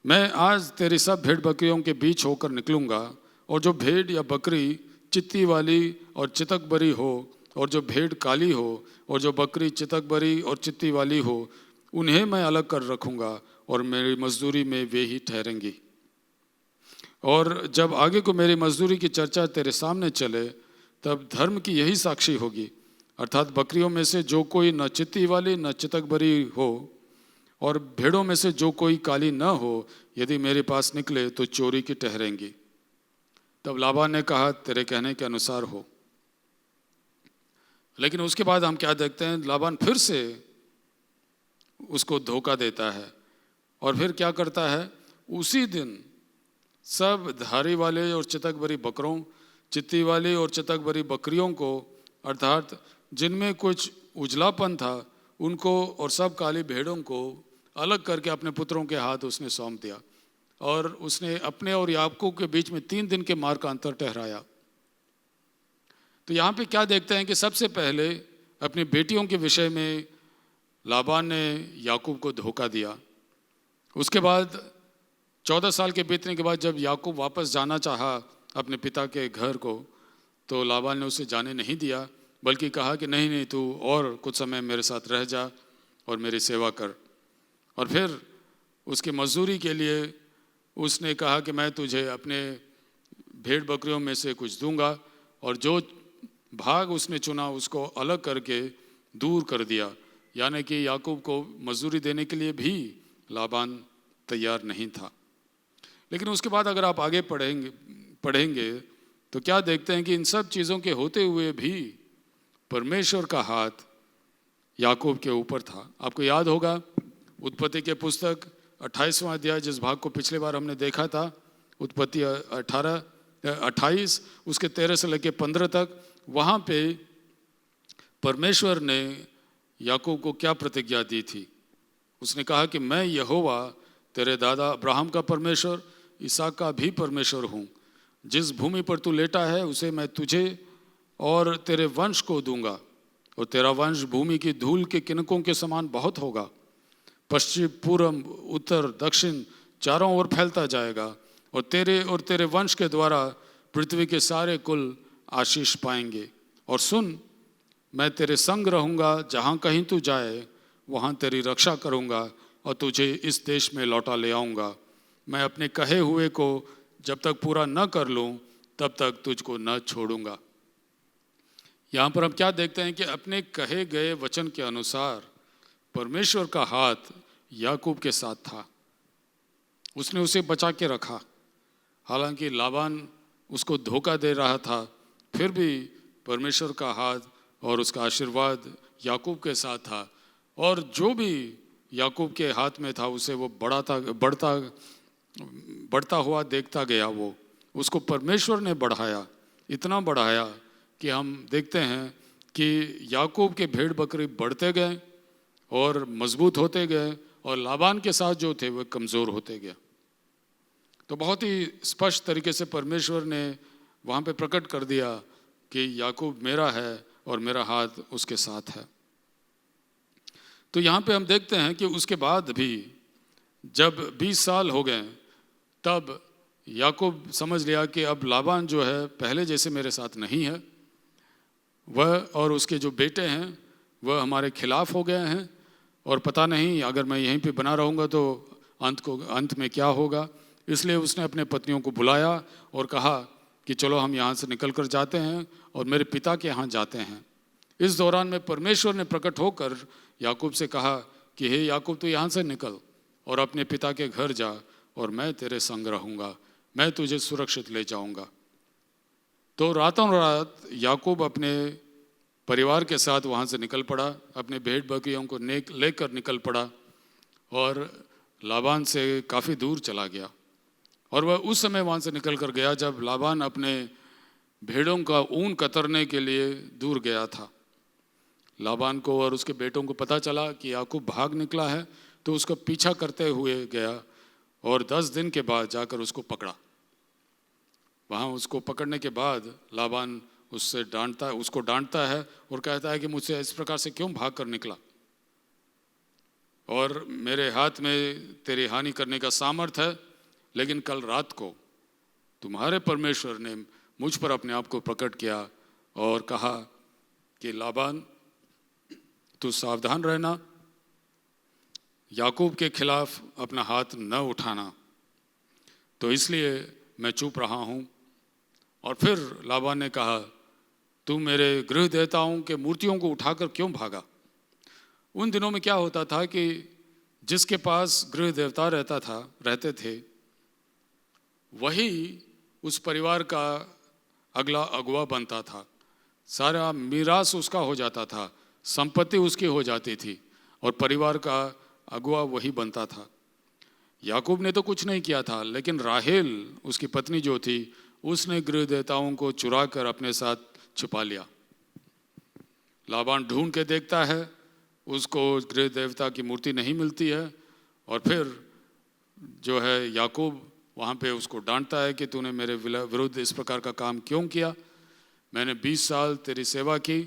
मैं आज तेरी सब भेड़ बकरियों के बीच होकर निकलूंगा, और जो भेड़ या बकरी चित्ती वाली और चितक बरी हो, और जो भेड़ काली हो, और जो बकरी चितक बरी और चित्ती वाली हो, उन्हें मैं अलग कर रखूंगा, और मेरी मजदूरी में वे ही ठहरेंगी। और जब आगे को मेरी मजदूरी की चर्चा तेरे सामने चले, तब धर्म की यही साक्षी होगी, अर्थात बकरियों में से जो कोई न चित्ती वाली न चितक बरी हो, और भेड़ों में से जो कोई काली न हो, यदि मेरे पास निकले तो चोरी की ठहरेंगी। तब लाबान ने कहा तेरे कहने के अनुसार हो। लेकिन उसके बाद हम क्या देखते हैं, लाबान फिर से उसको धोखा देता है, और फिर क्या करता है, उसी दिन सब धारी वाले और चितक भरी बकरों, चित्ती वाली और चितक भरी बकरियों को, अर्थात जिनमें कुछ उजलापन था, उनको और सब काली भेड़ों को अलग करके अपने पुत्रों के हाथ उसने सौंप दिया, और उसने अपने और याकूब के बीच में 3 दिन के मार्ग का अंतर ठहराया। तो यहाँ पे क्या देखते हैं कि सबसे पहले अपनी बेटियों के विषय में लाबान ने याकूब को धोखा दिया। उसके बाद 14 साल के बीतने के बाद जब याकूब वापस जाना चाहा अपने पिता के घर को, तो लाबान ने उसे जाने नहीं दिया, बल्कि कहा कि नहीं नहीं, तू और कुछ समय मेरे साथ रह जा और मेरी सेवा कर। और फिर उसकी मजदूरी के लिए उसने कहा कि मैं तुझे अपने भेड़ बकरियों में से कुछ दूंगा, और जो भाग उसने चुना उसको अलग करके दूर कर दिया, यानी कि याकूब को मजदूरी देने के लिए भी लाबान तैयार नहीं था। लेकिन उसके बाद अगर आप आगे पढ़ेंगे तो क्या देखते हैं कि इन सब चीज़ों के होते हुए भी परमेश्वर का हाथ याकूब के ऊपर था। आपको याद होगा उत्पत्ति के पुस्तक 28वां अध्याय, जिस भाग को पिछले बार हमने देखा था, उत्पत्ति 28 उसके 13 से लेकर 15 तक, वहाँ पे परमेश्वर ने याकूब को क्या प्रतिज्ञा दी थी। उसने कहा कि मैं यहोवा तेरे दादा अब्राहम का परमेश्वर, इसहाक का भी परमेश्वर हूँ। जिस भूमि पर तू लेटा है उसे मैं तुझे और तेरे वंश को दूंगा, और तेरा वंश भूमि की धूल के किनकों के समान बहुत होगा। पश्चिम, पूर्व, उत्तर, दक्षिण चारों ओर फैलता जाएगा और तेरे वंश के द्वारा पृथ्वी के सारे कुल आशीष पाएंगे। और सुन, मैं तेरे संग रहूँगा, जहाँ कहीं तू जाए वहाँ तेरी रक्षा करूँगा और तुझे इस देश में लौटा ले आऊँगा। मैं अपने कहे हुए को जब तक पूरा न कर लूँ तब तक तुझको न छोड़ूंगा। यहाँ पर हम क्या देखते हैं कि अपने कहे गए वचन के अनुसार परमेश्वर का हाथ याकूब के साथ था। उसने उसे बचा के रखा। हालांकि लाबान उसको धोखा दे रहा था, फिर भी परमेश्वर का हाथ और उसका आशीर्वाद याकूब के साथ था। और जो भी याकूब के हाथ में था उसे वो बढ़ता हुआ देखता गया। वो उसको परमेश्वर ने बढ़ाया, इतना बढ़ाया कि हम देखते हैं कि याकूब के भेड़ बकरी बढ़ते गए और मजबूत होते गए और लाबान के साथ जो थे वो कमज़ोर होते गए। तो बहुत ही स्पष्ट तरीके से परमेश्वर ने वहाँ पे प्रकट कर दिया कि याकूब मेरा है और मेरा हाथ उसके साथ है। तो यहाँ पे हम देखते हैं कि उसके बाद भी जब 20 साल हो गए तब याकूब समझ लिया कि अब लाबान जो है पहले जैसे मेरे साथ नहीं है। वह और उसके जो बेटे हैं वह हमारे खिलाफ हो गए हैं और पता नहीं अगर मैं यहीं पे बना रहूँगा तो अंत में क्या होगा। इसलिए उसने अपने पत्नियों को बुलाया और कहा कि चलो हम यहाँ से निकल कर जाते हैं और मेरे पिता के यहाँ जाते हैं। इस दौरान में परमेश्वर ने प्रकट होकर याकूब से कहा कि हे याकूब, तू यहाँ से निकल और अपने पिता के घर जा और मैं तेरे संग रहूँगा, मैं तुझे सुरक्षित ले जाऊँगा। तो रातों रात याकूब अपने परिवार के साथ वहाँ से निकल पड़ा, अपने भेड़ बकरियों को लेकर निकल पड़ा और लाबान से काफ़ी दूर चला गया। और वह उस समय वहाँ से निकल कर गया जब लाबान अपने भेड़ों का ऊन कतरने के लिए दूर गया था। लाबान को और उसके बेटों को पता चला कि याकूब भाग निकला है, तो उसका पीछा करते हुए गया और 10 दिन के बाद जाकर उसको पकड़ा। वहाँ उसको पकड़ने के बाद लाबान उसको डांटता है और कहता है कि मुझसे इस प्रकार से क्यों भाग कर निकला, और मेरे हाथ में तेरी हानि करने का सामर्थ है, लेकिन कल रात को तुम्हारे परमेश्वर ने मुझ पर अपने आप को प्रकट किया और कहा कि लाबान, तू सावधान रहना, याकूब के खिलाफ अपना हाथ न उठाना। तो इसलिए मैं चुप रहा हूँ। और फिर लाबान ने कहा, तू मेरे गृह देवताओं के मूर्तियों को उठाकर क्यों भागा। उन दिनों में क्या होता था कि जिसके पास गृह देवता रहते थे वही उस परिवार का अगला अगुआ बनता था। सारा मीरास उसका हो जाता था, संपत्ति उसकी हो जाती थी और परिवार का अगुआ वही बनता था। याकूब ने तो कुछ नहीं किया था, लेकिन राहेल उसकी पत्नी जो थी उसने गृह देवताओं को चुरा कर अपने साथ छुपा लिया। लाबान ढूंढ के देखता है, उसको गृह देवता की मूर्ति नहीं मिलती है और फिर जो है याकूब वहाँ पे उसको डांटता है कि तूने मेरे विरुद्ध इस प्रकार का काम क्यों किया। मैंने 20 साल तेरी सेवा की,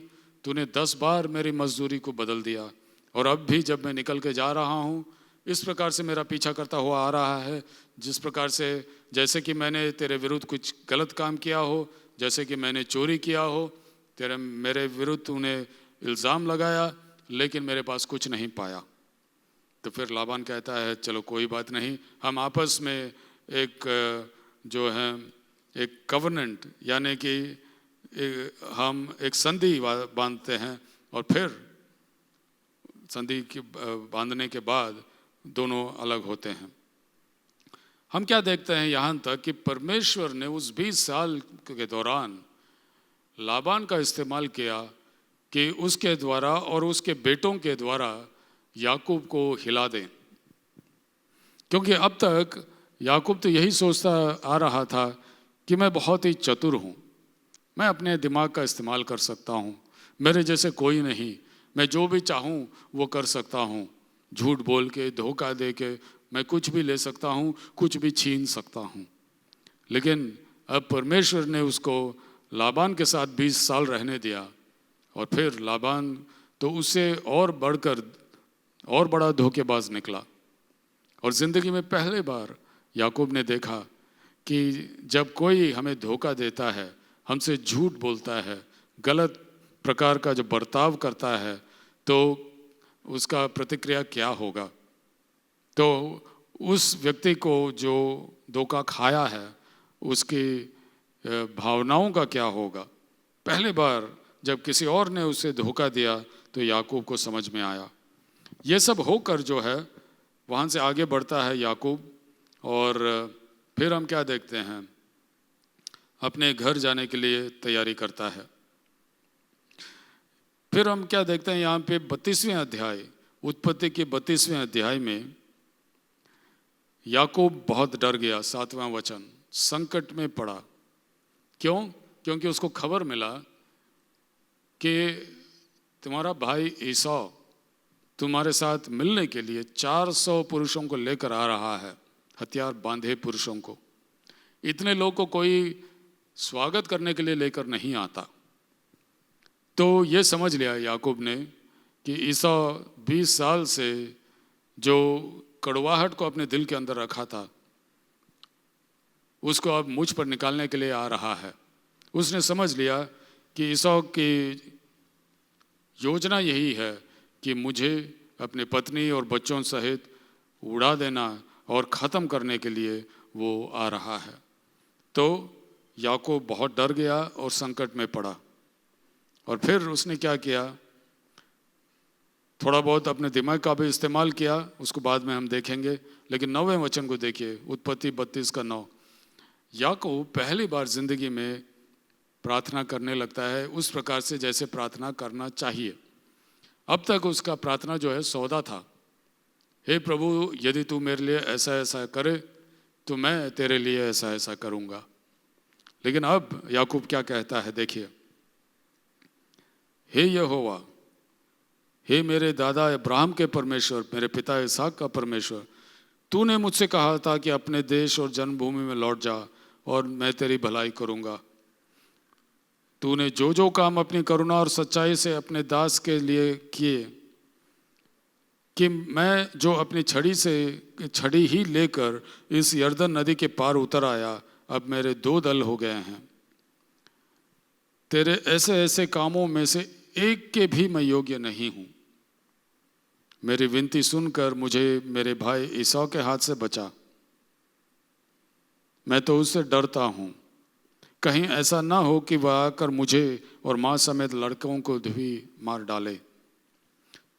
तूने 10 बार मेरी मजदूरी को बदल दिया और अब भी जब मैं निकल के जा रहा हूँ इस प्रकार से मेरा पीछा करता हुआ आ रहा है, जिस प्रकार से जैसे कि मैंने तेरे विरुद्ध कुछ गलत काम किया हो, जैसे कि मैंने चोरी किया हो, मेरे विरुद्ध तूने इल्ज़ाम लगाया, लेकिन मेरे पास कुछ नहीं पाया। तो फिर लाबान कहता है, चलो कोई बात नहीं, हम आपस में एक जो है एक कवर्नेंट यानी कि हम एक संधि बांधते हैं और फिर संधि के बांधने के बाद दोनों अलग होते हैं। हम क्या देखते हैं यहाँ तक कि परमेश्वर ने उस 20 साल के दौरान लाबान का इस्तेमाल किया कि उसके द्वारा और उसके बेटों के द्वारा याकूब को हिला दें। क्योंकि अब तक याकूब तो यही सोचता आ रहा था कि मैं बहुत ही चतुर हूँ, मैं अपने दिमाग का इस्तेमाल कर सकता हूँ, मेरे जैसे कोई नहीं, मैं जो भी चाहूँ वो कर सकता हूँ, झूठ बोल के धोखा दे के मैं कुछ भी ले सकता हूँ, कुछ भी छीन सकता हूँ। लेकिन अब परमेश्वर ने उसको लाबान के साथ 20 साल रहने दिया और फिर लाबान तो उससे और बढ़कर और बड़ा धोखेबाज निकला। और ज़िंदगी में पहली बार याकूब ने देखा कि जब कोई हमें धोखा देता है, हमसे झूठ बोलता है, गलत प्रकार का जो बर्ताव करता है, तो उसका प्रतिक्रिया क्या होगा। तो उस व्यक्ति को जो धोखा खाया है उसकी भावनाओं का क्या होगा। पहली बार जब किसी और ने उसे धोखा दिया तो याकूब को समझ में आया। ये सब होकर जो है वहाँ से आगे बढ़ता है याकूब, और फिर हम क्या देखते हैं, अपने घर जाने के लिए तैयारी करता है। फिर हम क्या देखते हैं यहाँ पे 32वें अध्याय, उत्पत्ति के 32वें अध्याय में याकूब बहुत डर गया। 7वां वचन, संकट में पड़ा। क्यों? क्योंकि उसको खबर मिला कि तुम्हारा भाई ईसौ तुम्हारे साथ मिलने के लिए 400 पुरुषों को लेकर आ रहा है, हथियार बांधे पुरुषों को। इतने लोग को कोई स्वागत करने के लिए लेकर नहीं आता। तो ये समझ लिया याकूब ने कि ईसौ 20 साल से जो कड़वाहट को अपने दिल के अंदर रखा था उसको अब मुझ पर निकालने के लिए आ रहा है। उसने समझ लिया कि ईसौ की योजना यही है कि मुझे अपने पत्नी और बच्चों सहित उड़ा देना और ख़त्म करने के लिए वो आ रहा है। तो याकूब बहुत डर गया और संकट में पड़ा। और फिर उसने क्या किया, थोड़ा बहुत अपने दिमाग का भी इस्तेमाल किया, उसको बाद में हम देखेंगे। लेकिन 9वें वचन को देखिए, उत्पत्ति 32 का 9। याकूब पहली बार जिंदगी में प्रार्थना करने लगता है उस प्रकार से जैसे प्रार्थना करना चाहिए। अब तक उसका प्रार्थना जो है सौदा था, हे प्रभु यदि तू मेरे लिए ऐसा ऐसा करे तो मैं तेरे लिए ऐसा ऐसा करूँगा। लेकिन अब याकूब क्या कहता है, देखिए, हे यहोवा, हे मेरे दादा अब्राहम के परमेश्वर, मेरे पिता इसहाक का परमेश्वर, तूने मुझसे कहा था कि अपने देश और जन्मभूमि में लौट जा और मैं तेरी भलाई करूँगा। तूने जो जो काम अपनी करुणा और सच्चाई से अपने दास के लिए किए, कि मैं जो अपनी छड़ी ही लेकर इस यरदन नदी के पार उतर आया, अब मेरे 2 दल हो गए हैं। तेरे ऐसे ऐसे कामों में से एक के भी मैं योग्य नहीं हूँ। मेरी विनती सुनकर मुझे मेरे भाई ईसौ के हाथ से बचा। मैं तो उससे डरता हूँ, कहीं ऐसा ना हो कि वह आकर मुझे और माँ समेत लड़कों को भी मार डाले।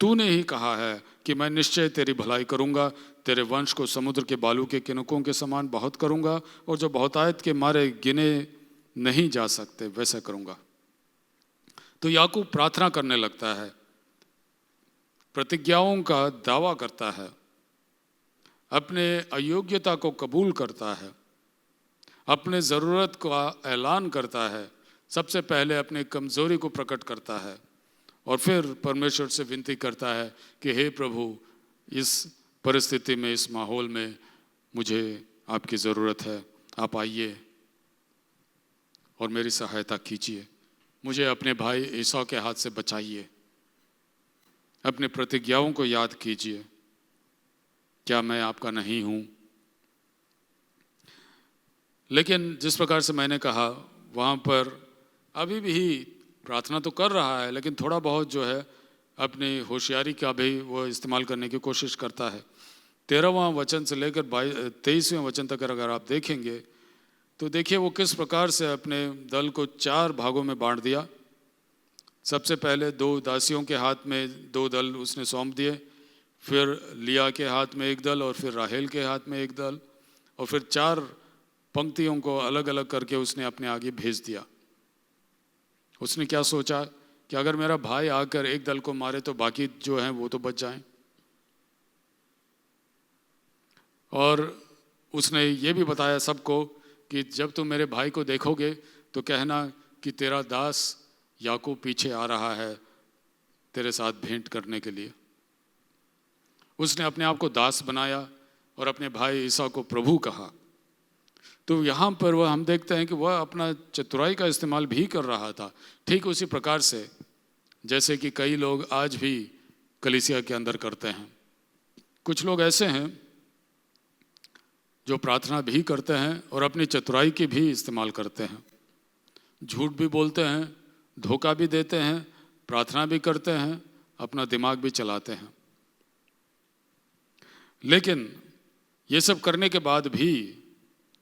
तूने ही कहा है कि मैं निश्चय तेरी भलाई करूँगा, तेरे वंश को समुद्र के बालू के किनकों के समान बहुत करूँगा, और जो बहुतायत के मारे गिने नहीं जा सकते वैसा करूँगा। तो याकूब प्रार्थना करने लगता है, प्रतिज्ञाओं का दावा करता है, अपने अयोग्यता को कबूल करता है, अपने ज़रूरत का ऐलान करता है, सबसे पहले अपने कमज़ोरी को प्रकट करता है, और फिर परमेश्वर से विनती करता है कि हे प्रभु, इस परिस्थिति में, इस माहौल में मुझे आपकी ज़रूरत है, आप आइए और मेरी सहायता कीजिए, मुझे अपने भाई ईसौ के हाथ से बचाइए, अपने प्रतिज्ञाओं को याद कीजिए, क्या मैं आपका नहीं हूँ। लेकिन जिस प्रकार से मैंने कहा, वहाँ पर अभी भी प्रार्थना तो कर रहा है, लेकिन थोड़ा बहुत जो है अपनी होशियारी का भी वो इस्तेमाल करने की कोशिश करता है। 13वां वचन से लेकर 23वें वचन तक अगर आप देखेंगे तो देखिए वो किस प्रकार से अपने दल को 4 भागों में बांट दिया। सबसे पहले 2 दासियों के हाथ में 2 दल उसने सौंप दिए, फिर लिया के हाथ में 1 दल और फिर राहेल के हाथ में 1 दल, और फिर 4 पंक्तियों को अलग अलग करके उसने अपने आगे भेज दिया। उसने क्या सोचा कि अगर मेरा भाई आकर 1 दल को मारे तो बाकी जो हैं वो तो बच जाएं। और उसने ये भी बताया सबको कि जब तुम मेरे भाई को देखोगे तो कहना कि तेरा दास याकूब पीछे आ रहा है तेरे साथ भेंट करने के लिए। उसने अपने आप को दास बनाया और अपने भाई ईसा को प्रभु कहा। तो यहाँ पर वह हम देखते हैं कि वह अपना चतुराई का इस्तेमाल भी कर रहा था। ठीक उसी प्रकार से जैसे कि कई लोग आज भी कलीसिया के अंदर करते हैं। कुछ लोग ऐसे हैं जो प्रार्थना भी करते हैं और अपनी चतुराई की भी इस्तेमाल करते हैं, झूठ भी बोलते हैं, धोखा भी देते हैं, प्रार्थना भी करते हैं, अपना दिमाग भी चलाते हैं। लेकिन ये सब करने के बाद भी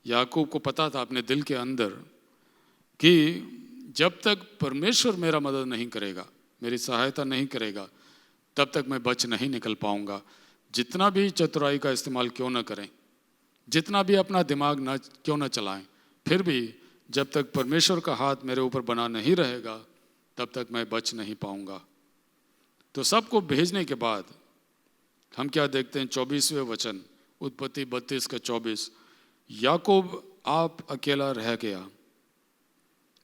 याकूब को पता था अपने दिल के अंदर कि जब तक परमेश्वर मेरा मदद नहीं करेगा, मेरी सहायता नहीं करेगा, तब तक मैं बच नहीं निकल पाऊंगा। जितना भी चतुराई का इस्तेमाल क्यों ना करें, जितना भी अपना दिमाग ना क्यों ना चलाएं, फिर भी जब तक परमेश्वर का हाथ मेरे ऊपर बना नहीं रहेगा, तब तक मैं बच नहीं पाऊंगा। तो सबको भेजने के बाद हम क्या देखते हैं? 24वें वचन, उत्पत्ति 32 का 24, याकूब आप अकेला रह गया,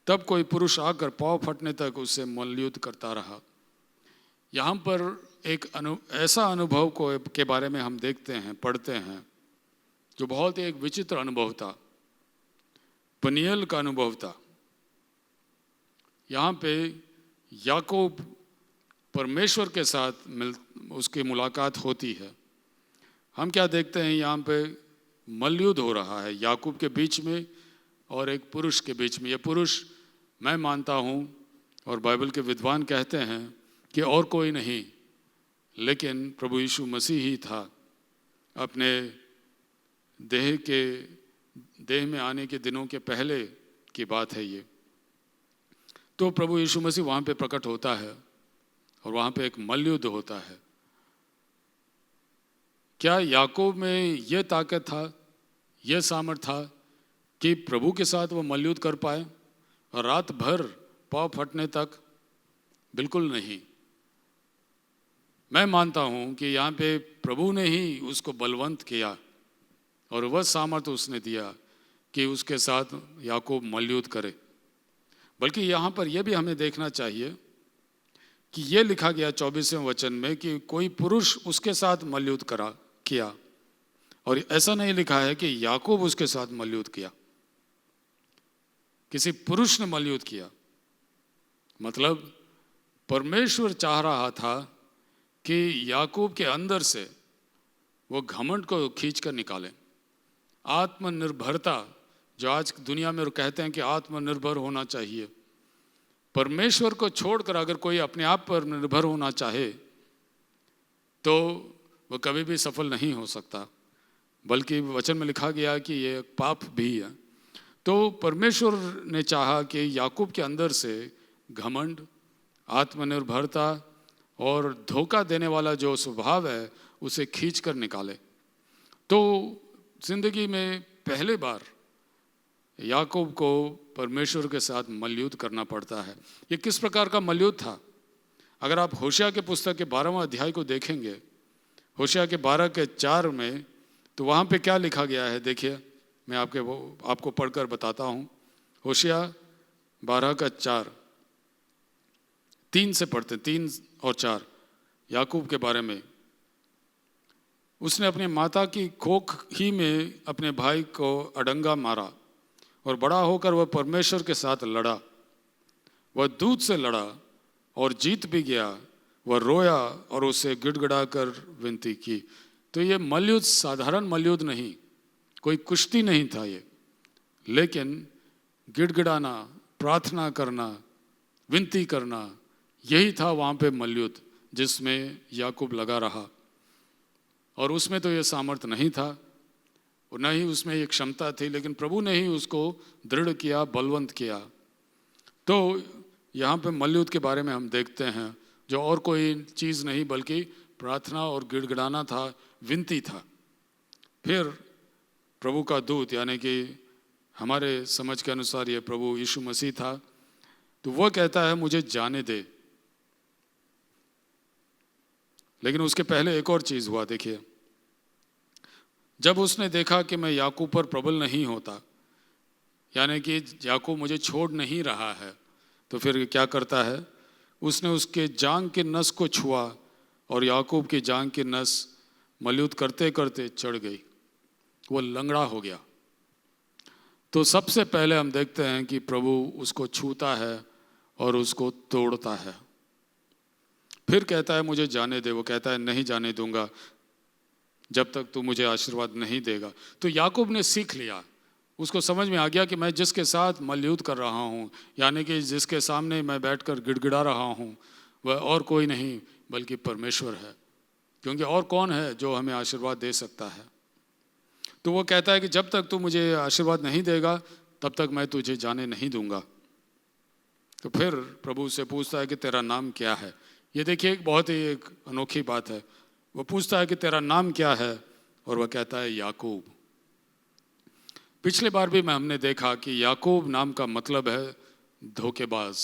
तब कोई पुरुष आकर पाँव फटने तक उससे मल्लयुद्ध करता रहा। यहाँ पर एक ऐसा अनुभव के बारे में हम देखते हैं, पढ़ते हैं, जो बहुत एक विचित्र अनुभव था, पनियल का अनुभव था। यहाँ पे याकूब परमेश्वर के साथ उसकी मुलाकात होती है। हम क्या देखते हैं? यहाँ पे मल्लयुद्ध हो रहा है याकूब के बीच में और एक पुरुष के बीच में। ये पुरुष मैं मानता हूँ और बाइबल के विद्वान कहते हैं कि और कोई नहीं लेकिन प्रभु यीशु मसीह ही था। अपने देह में आने के दिनों के पहले की बात है ये। तो प्रभु यीशु मसीह वहाँ पे प्रकट होता है और वहाँ पे एक मल्लयुद्ध होता है। क्या याकूब में ये ताकत था, ये सामर्थ था कि प्रभु के साथ वो मल्लयुद्ध कर पाए और रात भर पाँव फटने तक? बिल्कुल नहीं। मैं मानता हूँ कि यहाँ पे प्रभु ने ही उसको बलवंत किया और वह सामर्थ उसने दिया कि उसके साथ याकूब मल्लयुद्ध करे। बल्कि यहाँ पर यह भी हमें देखना चाहिए कि यह लिखा गया 24वें वचन में कि कोई पुरुष उसके साथ मल्लयुद्ध किया, और ऐसा नहीं लिखा है कि याकूब उसके साथ मल्लयुद्ध किया। किसी पुरुष ने मल्लयुद्ध किया। मतलब परमेश्वर चाह रहा था कि याकूब के अंदर से वो घमंड को खींच कर निकाले। आत्मनिर्भरता, जो आज दुनिया में कहते हैं कि आत्मनिर्भर होना चाहिए, परमेश्वर को छोड़कर अगर कोई अपने आप पर निर्भर होना चाहे तो वह कभी भी सफल नहीं हो सकता। बल्कि वचन में लिखा गया कि ये पाप भी है। तो परमेश्वर ने चाहा कि याकूब के अंदर से घमंड, आत्मनिर्भरता और धोखा देने वाला जो स्वभाव है उसे खींच कर निकाले। तो जिंदगी में पहले बार याकूब को परमेश्वर के साथ मल्लयुद्ध करना पड़ता है। ये किस प्रकार का मल्लयुद्ध था? अगर आप होशिया के पुस्तक के 12वां अध्याय को देखेंगे, होशिया के 12 के 4 में, तो वहाँ पे क्या लिखा गया है देखिए। मैं आपको पढ़कर बताता हूँ। होशिया 12 का 4, 3 से पढ़ते, 3 और 4, याकूब के बारे में। उसने अपने माता की कोख ही में अपने भाई को अडंगा मारा और बड़ा होकर वह परमेश्वर के साथ लड़ा। वह दूत से लड़ा और जीत भी गया। वह रोया और उसे गिड़गिड़ा कर विनती की। तो ये मल्लयुद्ध साधारण मल्लयुद्ध नहीं, कोई कुश्ती नहीं था ये, लेकिन गिड़गिड़ाना, प्रार्थना करना, विनती करना, यही था वहाँ पे मल्लयुद्ध जिसमें याकूब लगा रहा। और उसमें तो ये सामर्थ्य नहीं था और न ही उसमें ये क्षमता थी, लेकिन प्रभु ने ही उसको दृढ़ किया, बलवंत किया। तो यहाँ पे मल्लयुद्ध के बारे में हम देखते हैं, जो और कोई चीज़ नहीं बल्कि प्रार्थना और गिड़गिड़ाना था, विनती था। फिर प्रभु का दूत, यानी कि हमारे समझ के अनुसार ये प्रभु यीशु मसीह था, तो वह कहता है मुझे जाने दे। लेकिन उसके पहले एक और चीज़ हुआ। देखिए, जब उसने देखा कि मैं याकूब पर प्रबल नहीं होता, यानी कि याकूब मुझे छोड़ नहीं रहा है, तो फिर क्या करता है? उसने उसके जांग के नस को छुआ और याकूब की जांग की नस मल्लयुद्ध करते करते चढ़ गई, वो लंगड़ा हो गया। तो सबसे पहले हम देखते हैं कि प्रभु उसको छूता है और उसको तोड़ता है। फिर कहता है मुझे जाने दे, वो कहता है नहीं जाने दूंगा जब तक तू मुझे आशीर्वाद नहीं देगा। तो याकूब ने सीख लिया, उसको समझ में आ गया कि मैं जिसके साथ मल्लयुद्ध कर रहा हूँ, यानी कि जिसके सामने मैं बैठकर गिड़गिड़ा रहा हूँ, वह और कोई नहीं बल्कि परमेश्वर है, क्योंकि और कौन है जो हमें आशीर्वाद दे सकता है। तो वो कहता है कि जब तक तू मुझे आशीर्वाद नहीं देगा तब तक मैं तुझे जाने नहीं दूंगा। तो फिर प्रभु से पूछता है कि तेरा नाम क्या है। ये देखिए एक बहुत ही एक अनोखी बात है। वो पूछता है कि तेरा नाम क्या है, और वह कहता है याकूब। पिछले बार भी हमने देखा कि याकूब नाम का मतलब है धोखेबाज।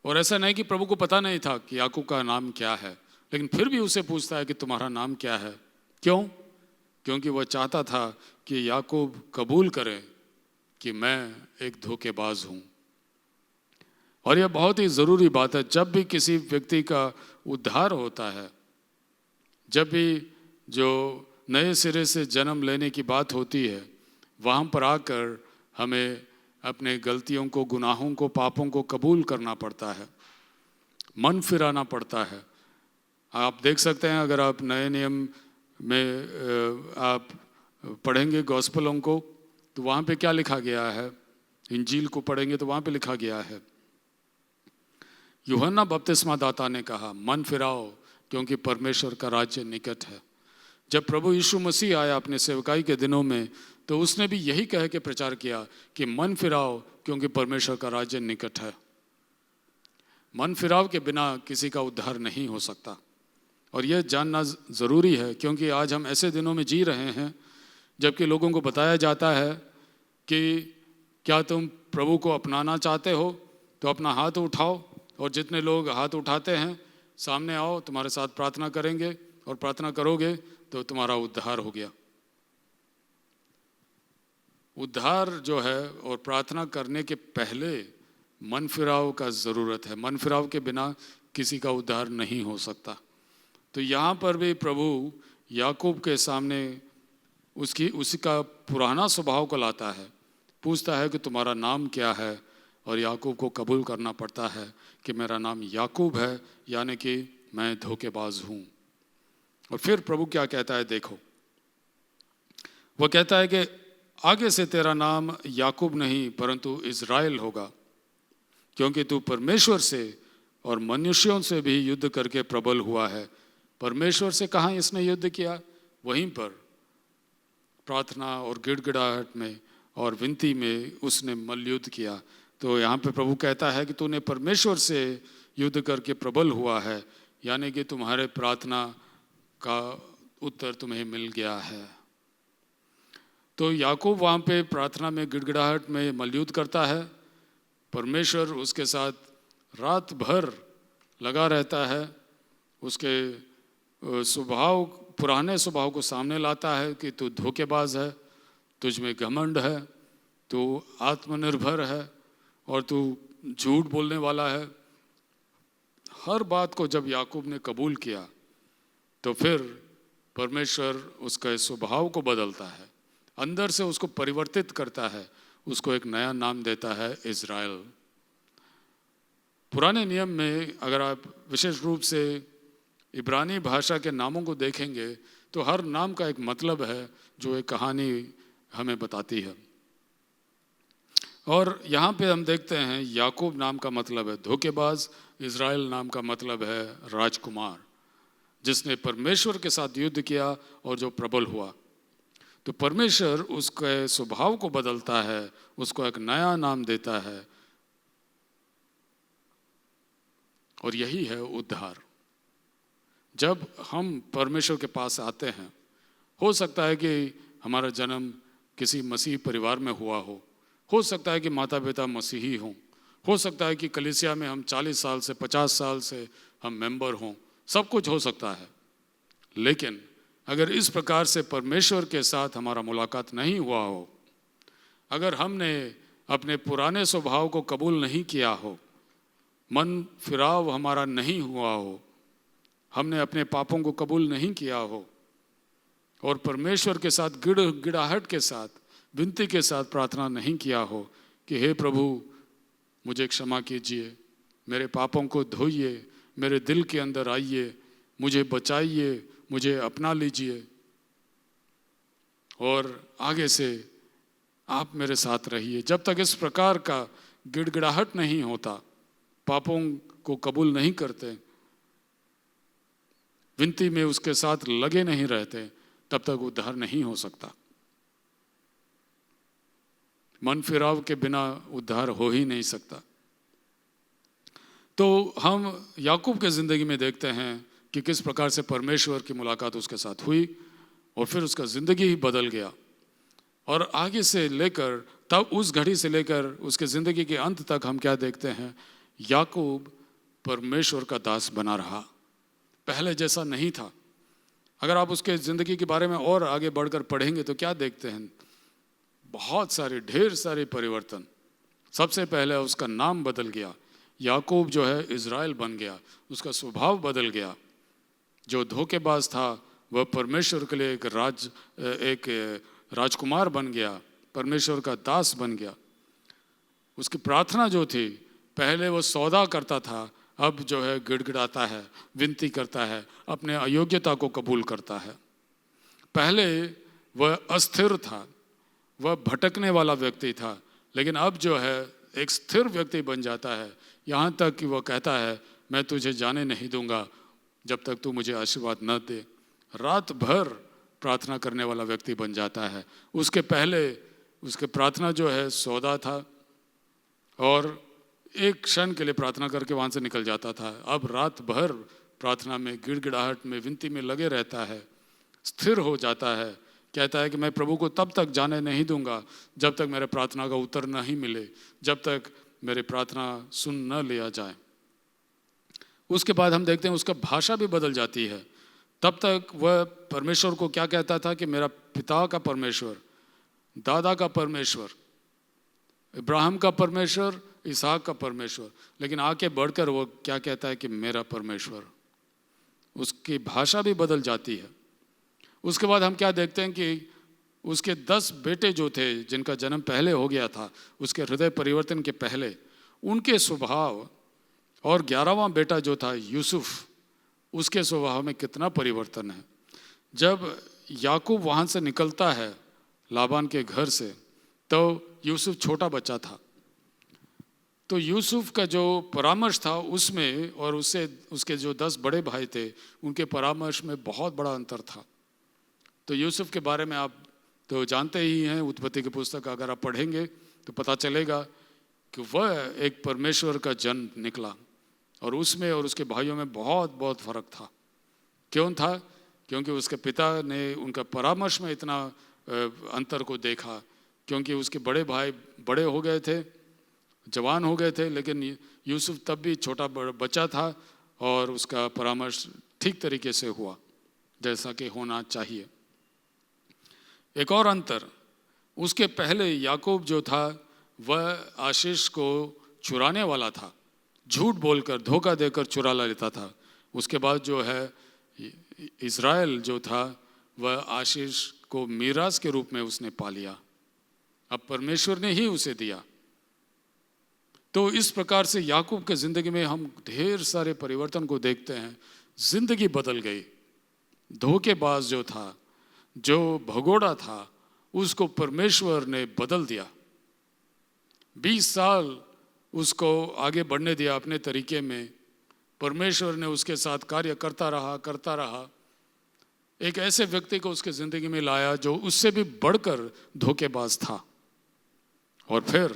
और ऐसा नहीं कि प्रभु को पता नहीं था कि याकूब का नाम क्या है, लेकिन फिर भी उसे पूछता है कि तुम्हारा नाम क्या है। क्यों? क्योंकि वह चाहता था कि याकूब कबूल करे कि मैं एक धोखेबाज हूं। और यह बहुत ही ज़रूरी बात है। जब भी किसी व्यक्ति का उद्धार होता है, जब भी जो नए सिरे से जन्म लेने की बात होती है, वहाँ पर आकर हमें अपने गलतियों को, गुनाहों को, पापों को कबूल करना पड़ता है, मन फिराना पड़ता है। आप देख सकते हैं, अगर आप नए नियम में आप पढ़ेंगे गॉस्पेलों को, तो वहाँ पे क्या लिखा गया है? इंजील को पढ़ेंगे तो वहाँ पे लिखा गया है, यूहन्ना बपतिस्मा दाता ने कहा मन फिराओ क्योंकि परमेश्वर का राज्य निकट है। जब प्रभु यीशु मसीह आया अपने सेवकाई के दिनों में, तो उसने भी यही कह के प्रचार किया कि मन फिराओ क्योंकि परमेश्वर का राज्य निकट है। मन फिराव के बिना किसी का उद्धार नहीं हो सकता। और यह जानना ज़रूरी है, क्योंकि आज हम ऐसे दिनों में जी रहे हैं जबकि लोगों को बताया जाता है कि क्या तुम प्रभु को अपनाना चाहते हो तो अपना हाथ उठाओ, और जितने लोग हाथ उठाते हैं सामने आओ, तुम्हारे साथ प्रार्थना करेंगे, और प्रार्थना करोगे तो तुम्हारा उद्धार हो गया। उद्धार जो है, और प्रार्थना करने के पहले मन फिराव का ज़रूरत है। मन फिराव के बिना किसी का उद्धार नहीं हो सकता। तो यहाँ पर भी प्रभु याकूब के सामने उसका पुराना स्वभाव को लाता है, पूछता है कि तुम्हारा नाम क्या है, और याकूब को कबूल करना पड़ता है कि मेरा नाम याकूब है, यानी कि मैं धोखेबाज हूँ। और फिर प्रभु क्या कहता है देखो, वो कहता है कि आगे से तेरा नाम याकूब नहीं परंतु इज़राइल होगा, क्योंकि तू परमेश्वर से और मनुष्यों से भी युद्ध करके प्रबल हुआ है। परमेश्वर से कहाँ इसने युद्ध किया? वहीं पर प्रार्थना और गिड़गिड़ाहट में और विनती में उसने मल्लयुद्ध किया। तो यहाँ पे प्रभु कहता है कि तूने परमेश्वर से युद्ध करके प्रबल हुआ है, यानी कि तुम्हारे प्रार्थना का उत्तर तुम्हें मिल गया है। तो याकूब वहाँ पे प्रार्थना में गिड़गिड़ाहट में मल्लयुद्ध करता है, परमेश्वर उसके साथ रात भर लगा रहता है, उसके स्वभाव, पुराने स्वभाव को सामने लाता है कि तू धोखेबाज है, तुझ में घमंड है, तू आत्मनिर्भर है, और तू झूठ बोलने वाला है। हर बात को जब याकूब ने कबूल किया तो फिर परमेश्वर उसके स्वभाव को बदलता है, अंदर से उसको परिवर्तित करता है, उसको एक नया नाम देता है इज़राइल। पुराने नियम में अगर आप विशेष रूप से इब्रानी भाषा के नामों को देखेंगे तो हर नाम का एक मतलब है जो एक कहानी हमें बताती है। और यहाँ पे हम देखते हैं याकूब नाम का मतलब है धोखेबाज, इज़राइल नाम का मतलब है राजकुमार, जिसने परमेश्वर के साथ युद्ध किया और जो प्रबल हुआ। तो परमेश्वर उसके स्वभाव को बदलता है, उसको एक नया नाम देता है, और यही है उद्धार। जब हम परमेश्वर के पास आते हैं, हो सकता है कि हमारा जन्म किसी मसीह परिवार में हुआ हो सकता है कि माता पिता मसीही हों, हो सकता है कि कलीसिया में हम 40 साल से 50 साल से हम मेंबर हों, सब कुछ हो सकता है। लेकिन अगर इस प्रकार से परमेश्वर के साथ हमारा मुलाकात नहीं हुआ हो, अगर हमने अपने पुराने स्वभाव को कबूल नहीं किया हो, मन फिराव हमारा नहीं हुआ हो, हमने अपने पापों को कबूल नहीं किया हो, और परमेश्वर के साथ गिड़ाहट के साथ, विनती के साथ प्रार्थना नहीं किया हो कि हे प्रभु मुझे क्षमा कीजिए, मेरे पापों को धोइए, मेरे दिल के अंदर आइए, मुझे बचाइए, मुझे अपना लीजिए और आगे से आप मेरे साथ रहिए। जब तक इस प्रकार का गिड़गिड़ाहट नहीं होता, पापों को कबूल नहीं करते, विनती में उसके साथ लगे नहीं रहते, तब तक उद्धार नहीं हो सकता। मन फिराव के बिना उद्धार हो ही नहीं सकता। तो हम याकूब के ज़िंदगी में देखते हैं कि किस प्रकार से परमेश्वर की मुलाकात उसके साथ हुई और फिर उसका ज़िंदगी ही बदल गया। और आगे से लेकर तब उस घड़ी से लेकर उसके ज़िंदगी के अंत तक हम क्या देखते हैं, याकूब परमेश्वर का दास बना रहा, पहले जैसा नहीं था। अगर आप उसके ज़िंदगी के बारे में और आगे बढ़कर पढ़ेंगे तो क्या देखते हैं, बहुत सारे ढेर सारे परिवर्तन। सबसे पहले उसका नाम बदल गया, याकूब जो है इज़राइल बन गया, उसका स्वभाव बदल गया। जो धोखेबाज था वह परमेश्वर के लिए एक राजकुमार बन गया, परमेश्वर का दास बन गया। उसकी प्रार्थना जो थी, पहले वो सौदा करता था, अब जो है गिड़गिड़ाता है, विनती करता है, अपने अयोग्यता को कबूल करता है। पहले वह अस्थिर था, वह भटकने वाला व्यक्ति था, लेकिन अब जो है एक स्थिर व्यक्ति बन जाता है। यहाँ तक कि वह कहता है, मैं तुझे जाने नहीं दूंगा जब तक तू मुझे आशीर्वाद न दे। रात भर प्रार्थना करने वाला व्यक्ति बन जाता है। उसके पहले उसके प्रार्थना जो है सौदा था और एक क्षण के लिए प्रार्थना करके वहाँ से निकल जाता था। अब रात भर प्रार्थना में, गिड़गिड़ाहट में, विनती में लगे रहता है, स्थिर हो जाता है। कहता है कि मैं प्रभु को तब तक जाने नहीं दूंगा जब तक मेरे प्रार्थना का उत्तर नहीं मिले, जब तक मेरी प्रार्थना सुन न लिया जाए। उसके बाद हम देखते हैं उसका भाषा भी बदल जाती है। तब तक वह परमेश्वर को क्या कहता था कि मेरा पिता का परमेश्वर, दादा का परमेश्वर, इब्राहिम का परमेश्वर, इसहाक का परमेश्वर, लेकिन आके बढ़कर वो क्या कहता है कि मेरा परमेश्वर। उसकी भाषा भी बदल जाती है। उसके बाद हम क्या देखते हैं कि उसके 10 बेटे जो थे, जिनका जन्म पहले हो गया था, उसके हृदय परिवर्तन के पहले, उनके स्वभाव, और 11वां बेटा जो था यूसुफ, उसके स्वभाव में कितना परिवर्तन है। जब याकूब वहाँ से निकलता है लाबान के घर से, तो यूसुफ छोटा बच्चा था। तो यूसुफ का जो परामर्श था उसमें और उससे उसके जो 10 बड़े भाई थे, उनके परामर्श में बहुत बड़ा अंतर था। तो यूसुफ के बारे में आप तो जानते ही हैं, उत्पत्ति की पुस्तक अगर आप पढ़ेंगे तो पता चलेगा कि वह एक परमेश्वर का जन निकला और उसमें और उसके भाइयों में बहुत बहुत फर्क था। क्यों था? क्योंकि उसके पिता ने उनका परामर्श में इतना अंतर को देखा, क्योंकि उसके बड़े भाई बड़े हो गए थे, जवान हो गए थे, लेकिन यूसुफ तब भी छोटा बच्चा था और उसका परामर्श ठीक तरीके से हुआ जैसा कि होना चाहिए। एक और अंतर, उसके पहले याकूब जो था वह आशीष को चुराने वाला था, झूठ बोलकर, धोखा देकर चुरा लेता था। उसके बाद जो है इज़राइल जो था वह आशीष को मीरास के रूप में उसने पा लिया, अब परमेश्वर ने ही उसे दिया। तो इस प्रकार से याकूब के ज़िंदगी में हम ढेर सारे परिवर्तन को देखते हैं। ज़िंदगी बदल गई। धोखेबाज जो था, जो भगोड़ा था, उसको परमेश्वर ने बदल दिया। 20 साल उसको आगे बढ़ने दिया अपने तरीके में। परमेश्वर ने उसके साथ कार्य करता रहा। एक ऐसे व्यक्ति को उसके ज़िंदगी में लाया जो उससे भी बढ़कर धोखेबाज था। और फिर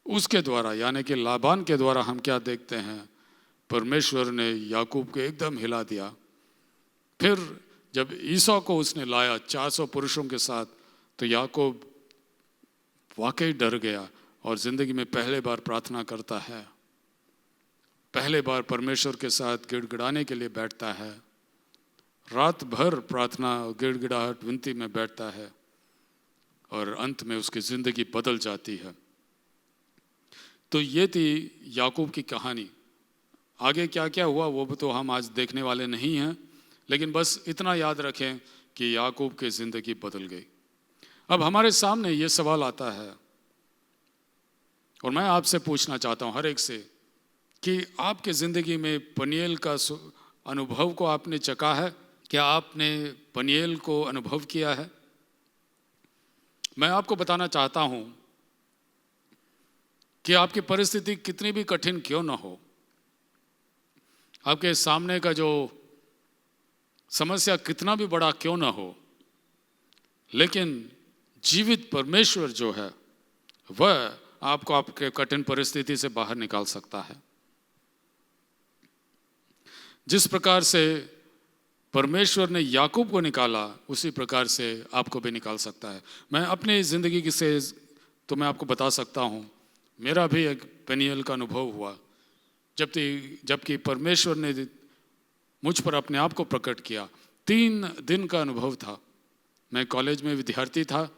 उसके द्वारा, यानी कि लाबान के द्वारा, हम क्या देखते हैं, परमेश्वर ने याकूब को एकदम हिला दिया। फिर जब ईसा को उसने लाया 400 पुरुषों के साथ, तो याकूब वाकई डर गया और ज़िंदगी में पहले बार प्रार्थना करता है, पहले बार परमेश्वर के साथ गिड़गिड़ाने के लिए बैठता है, रात भर प्रार्थना, गिड़गिड़ाहट, विनती में बैठता है और अंत में उसकी ज़िंदगी बदल जाती है। तो ये थी याकूब की कहानी। आगे क्या क्या हुआ वो तो हम आज देखने वाले नहीं हैं, लेकिन बस इतना याद रखें कि याकूब की ज़िंदगी बदल गई। अब हमारे सामने ये सवाल आता है और मैं आपसे पूछना चाहता हूँ, हर एक से, कि आपके ज़िंदगी में पनिएल का अनुभव को आपने चखा है? क्या आपने पनिएल को अनुभव किया है? मैं आपको बताना चाहता हूं कि आपकी परिस्थिति कितनी भी कठिन क्यों ना हो, आपके सामने का जो समस्या कितना भी बड़ा क्यों ना हो, लेकिन जीवित परमेश्वर जो है वह आपको आपके कठिन परिस्थिति से बाहर निकाल सकता है। जिस प्रकार से परमेश्वर ने याकूब को निकाला, उसी प्रकार से आपको भी निकाल सकता है। मैं अपनी ज़िंदगी से तो मैं आपको बता सकता हूँ, मेरा भी एक पेनियल का अनुभव हुआ जबकि परमेश्वर ने मुझ पर अपने आप को प्रकट किया। 3 दिन का अनुभव था। मैं कॉलेज में विद्यार्थी था।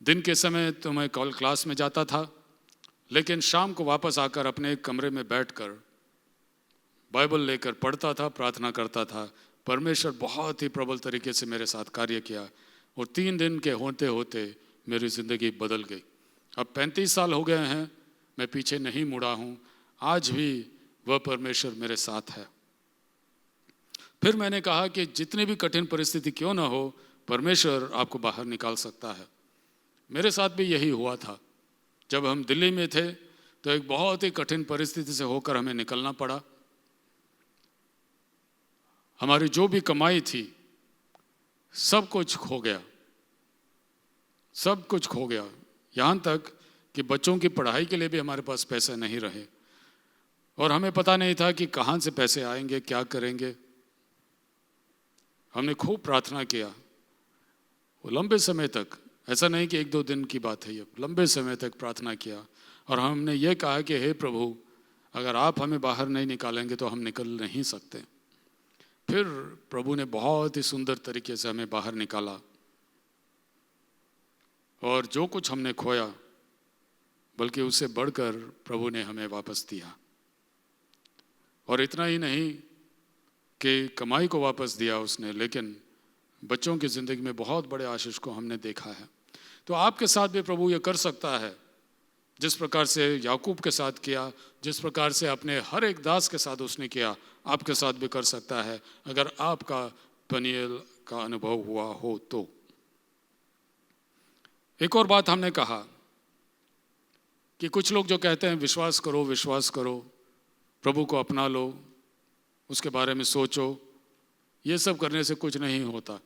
दिन के समय तो मैं क्लास में जाता था, लेकिन शाम को वापस आकर अपने एक कमरे में बैठकर बाइबल लेकर पढ़ता था, प्रार्थना करता था। परमेश्वर बहुत ही प्रबल तरीके से मेरे साथ कार्य किया और 3 दिन के होते होते मेरी ज़िंदगी बदल गई। अब 35 साल हो गए हैं, मैं पीछे नहीं मुड़ा हूँ। आज भी वह परमेश्वर मेरे साथ है। फिर मैंने कहा कि जितनी भी कठिन परिस्थिति क्यों ना हो, परमेश्वर आपको बाहर निकाल सकता है। मेरे साथ भी यही हुआ था। जब हम दिल्ली में थे तो एक बहुत ही कठिन परिस्थिति से होकर हमें निकलना पड़ा। हमारी जो भी कमाई थी सब कुछ खो गया, सब कुछ खो गया। यहाँ तक कि बच्चों की पढ़ाई के लिए भी हमारे पास पैसे नहीं रहे और हमें पता नहीं था कि कहाँ से पैसे आएंगे, क्या करेंगे। हमने खूब प्रार्थना किया वो लंबे समय तक, ऐसा नहीं कि 1-2 दिन की बात है, ये लंबे समय तक प्रार्थना किया और हमने ये कहा कि हे प्रभु, अगर आप हमें बाहर नहीं निकालेंगे तो हम निकल नहीं सकते। फिर प्रभु ने बहुत ही सुंदर तरीके से हमें बाहर निकाला और जो कुछ हमने खोया बल्कि उससे बढ़कर प्रभु ने हमें वापस दिया। और इतना ही नहीं कि कमाई को वापस दिया उसने, लेकिन बच्चों की ज़िंदगी में बहुत बड़े आशीष को हमने देखा है। तो आपके साथ भी प्रभु ये कर सकता है, जिस प्रकार से याकूब के साथ किया, जिस प्रकार से अपने हर एक दास के साथ उसने किया, आपके साथ भी कर सकता है अगर आपका पनिएल का अनुभव हुआ हो तो। एक और बात हमने कहा कि कुछ लोग जो कहते हैं विश्वास करो, विश्वास करो, प्रभु को अपना लो, उसके बारे में सोचो, ये सब करने से कुछ नहीं होता।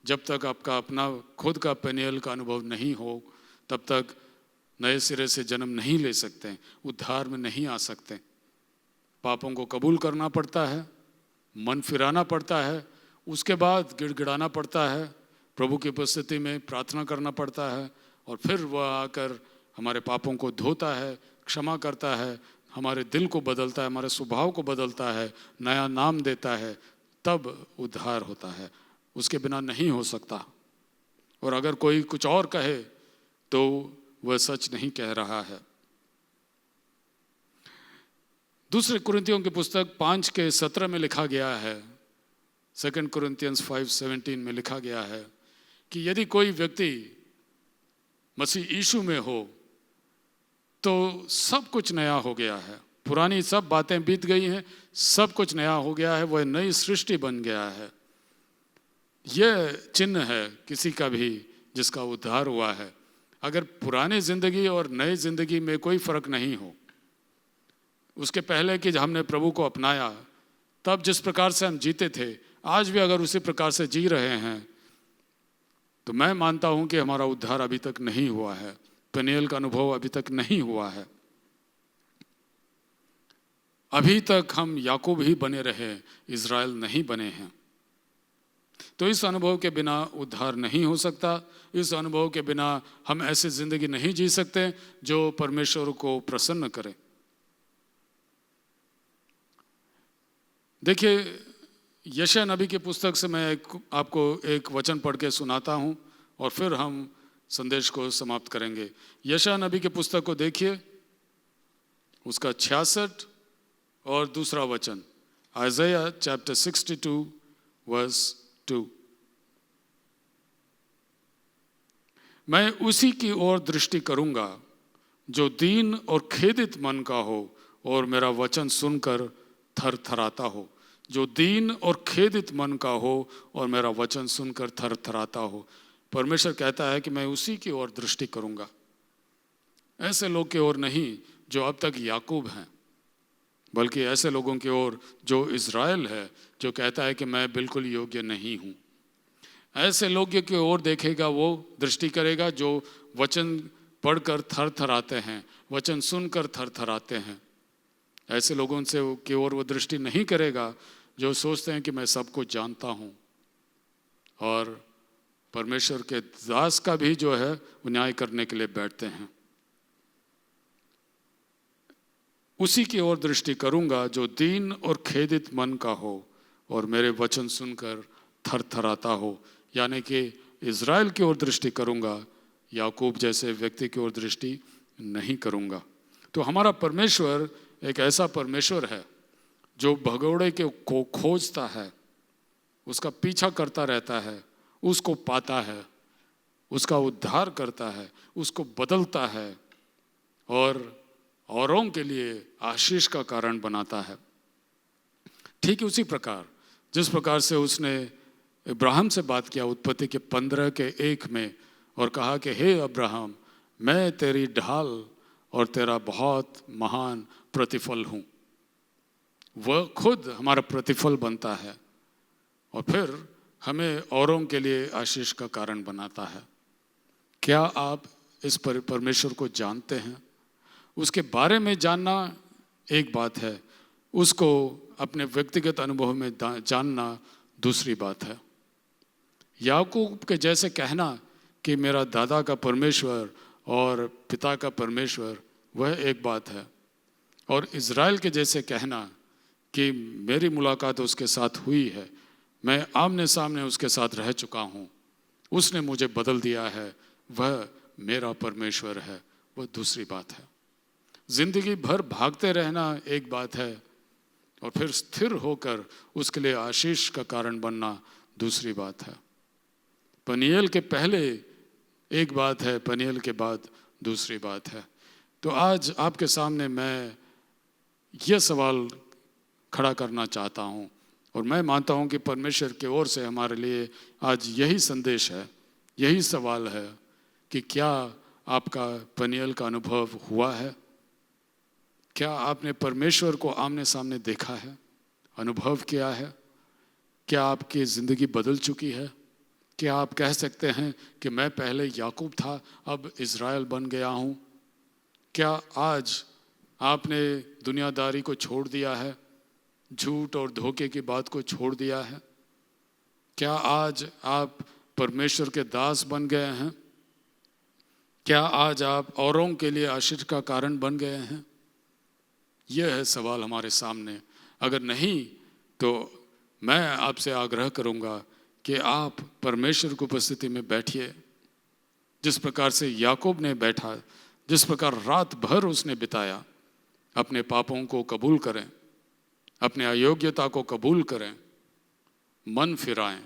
जब तक आपका अपना खुद का पेनियल का अनुभव नहीं हो, तब तक नए सिरे से जन्म नहीं ले सकते, उद्धार में नहीं आ सकते। पापों को कबूल करना पड़ता है, मन फिराना पड़ता है, उसके बाद गिड़गिड़ाना पड़ता है, प्रभु की उपस्थिति में प्रार्थना करना पड़ता है और फिर वह आकर हमारे पापों को धोता है, क्षमा करता है, हमारे दिल को बदलता है, हमारे स्वभाव को बदलता है, नया नाम देता है, तब उद्धार होता है। उसके बिना नहीं हो सकता। और अगर कोई कुछ और कहे तो वह सच नहीं कह रहा है। दूसरे कुरिन्थियों की पुस्तक 5:17 में लिखा गया है, 2 Corinthians 5:17 में लिखा गया है कि यदि कोई व्यक्ति मसीह यीशु में हो तो सब कुछ नया हो गया है, पुरानी सब बातें बीत गई हैं, सब कुछ नया हो गया है, वह नई सृष्टि बन गया है। यह चिन्ह है किसी का भी जिसका उद्धार हुआ है। अगर पुरानी जिंदगी और नई जिंदगी में कोई फर्क नहीं हो, उसके पहले कि हमने प्रभु को अपनाया तब जिस प्रकार से हम जीते थे, आज भी अगर उसी प्रकार से जी रहे हैं, तो मैं मानता हूं कि हमारा उद्धार अभी तक नहीं हुआ है, पेनियल का अनुभव अभी तक नहीं हुआ है। अभी तक हम याकूब ही बने रहे, इज़राइल नहीं बने हैं। तो इस अनुभव के बिना उद्धार नहीं हो सकता। इस अनुभव के बिना हम ऐसी जिंदगी नहीं जी सकते जो परमेश्वर को प्रसन्न करे। देखिए, यशायाह नबी की पुस्तक से मैं आपको एक वचन पढ़ के सुनाता हूं और फिर हम संदेश को समाप्त करेंगे। यशायाह नबी की पुस्तक को देखिए, उसका 66 और दूसरा वचन, आइज़ाया चैप्टर 62 वर्स 2। मैं उसी की ओर दृष्टि करूंगा जो दीन और खेदित मन का हो और मेरा वचन सुनकर थर थराता हो। जो दीन और खेदित मन का हो और मेरा वचन सुनकर थर थराता हो। परमेश्वर कहता है कि मैं उसी की ओर दृष्टि करूंगा, ऐसे लोग की ओर नहीं जो अब तक याकूब हैं, बल्कि ऐसे लोगों की ओर जो इज़राइल है, जो कहता है कि मैं बिल्कुल योग्य नहीं हूँ। ऐसे लोगों की ओर देखेगा, वो दृष्टि करेगा जो वचन पढ़कर थर थराते हैं, वचन सुनकर थर थराते हैं। ऐसे लोगों से की ओर वो दृष्टि नहीं करेगा जो सोचते हैं कि मैं सब कुछ जानता हूँ। और परमेश्वर के दास का भी जो है वो न्याय करने के लिए बैठते हैं। उसी की ओर दृष्टि करूंगा जो दीन और खेदित मन का हो और मेरे वचन सुनकर थर थराता हो। यानी कि इज़राइल की ओर दृष्टि करूंगा, याकूब जैसे व्यक्ति की ओर दृष्टि नहीं करूंगा। तो हमारा परमेश्वर एक ऐसा परमेश्वर है जो भगोड़े के को खोजता है, उसका पीछा करता रहता है, उसको पाता है, उसका उद्धार करता है, उसको बदलता है और औरों के लिए आशीष का कारण बनाता है। ठीक उसी प्रकार जिस प्रकार से उसने इब्राहिम से बात किया उत्पत्ति के 15:1 में और कहा कि हे अब्राहम, मैं तेरी ढाल और तेरा बहुत महान प्रतिफल हूँ। वह खुद हमारा प्रतिफल बनता है और फिर हमें औरों के लिए आशीष का कारण बनाता है। क्या आप इस परमेश्वर को जानते हैं? उसके बारे में जानना एक बात है, उसको अपने व्यक्तिगत अनुभव में जानना दूसरी बात है। याकूब के जैसे कहना कि मेरा दादा का परमेश्वर और पिता का परमेश्वर, वह एक बात है। और इज़राइल के जैसे कहना कि मेरी मुलाकात उसके साथ हुई है, मैं आमने सामने उसके साथ रह चुका हूँ, उसने मुझे बदल दिया है, वह मेरा परमेश्वर है, वह दूसरी बात है। जिंदगी भर भागते रहना एक बात है और फिर स्थिर होकर उसके लिए आशीष का कारण बनना दूसरी बात है। पनिएल के पहले एक बात है, पनिएल के बाद दूसरी बात है। तो आज आपके सामने मैं यह सवाल खड़ा करना चाहता हूँ और मैं मानता हूँ कि परमेश्वर की ओर से हमारे लिए आज यही संदेश है, यही सवाल है कि क्या आपका पनिएल का अनुभव हुआ है? क्या आपने परमेश्वर को आमने सामने देखा है, अनुभव किया है? क्या आपकी ज़िंदगी बदल चुकी है? क्या आप कह सकते हैं कि मैं पहले याकूब था, अब इज़राइल बन गया हूँ? क्या आज आपने दुनियादारी को छोड़ दिया है, झूठ और धोखे की बात को छोड़ दिया है? क्या आज आप परमेश्वर के दास बन गए हैं? क्या आज आप औरों के लिए आशीष का कारण बन गए हैं? यह है सवाल हमारे सामने। अगर नहीं तो मैं आपसे आग्रह करूंगा कि आप परमेश्वर की उपस्थिति में बैठिए। जिस प्रकार से याकूब ने बैठा, जिस प्रकार रात भर उसने बिताया, अपने पापों को कबूल करें, अपने अयोग्यता को कबूल करें, मन फिराएं,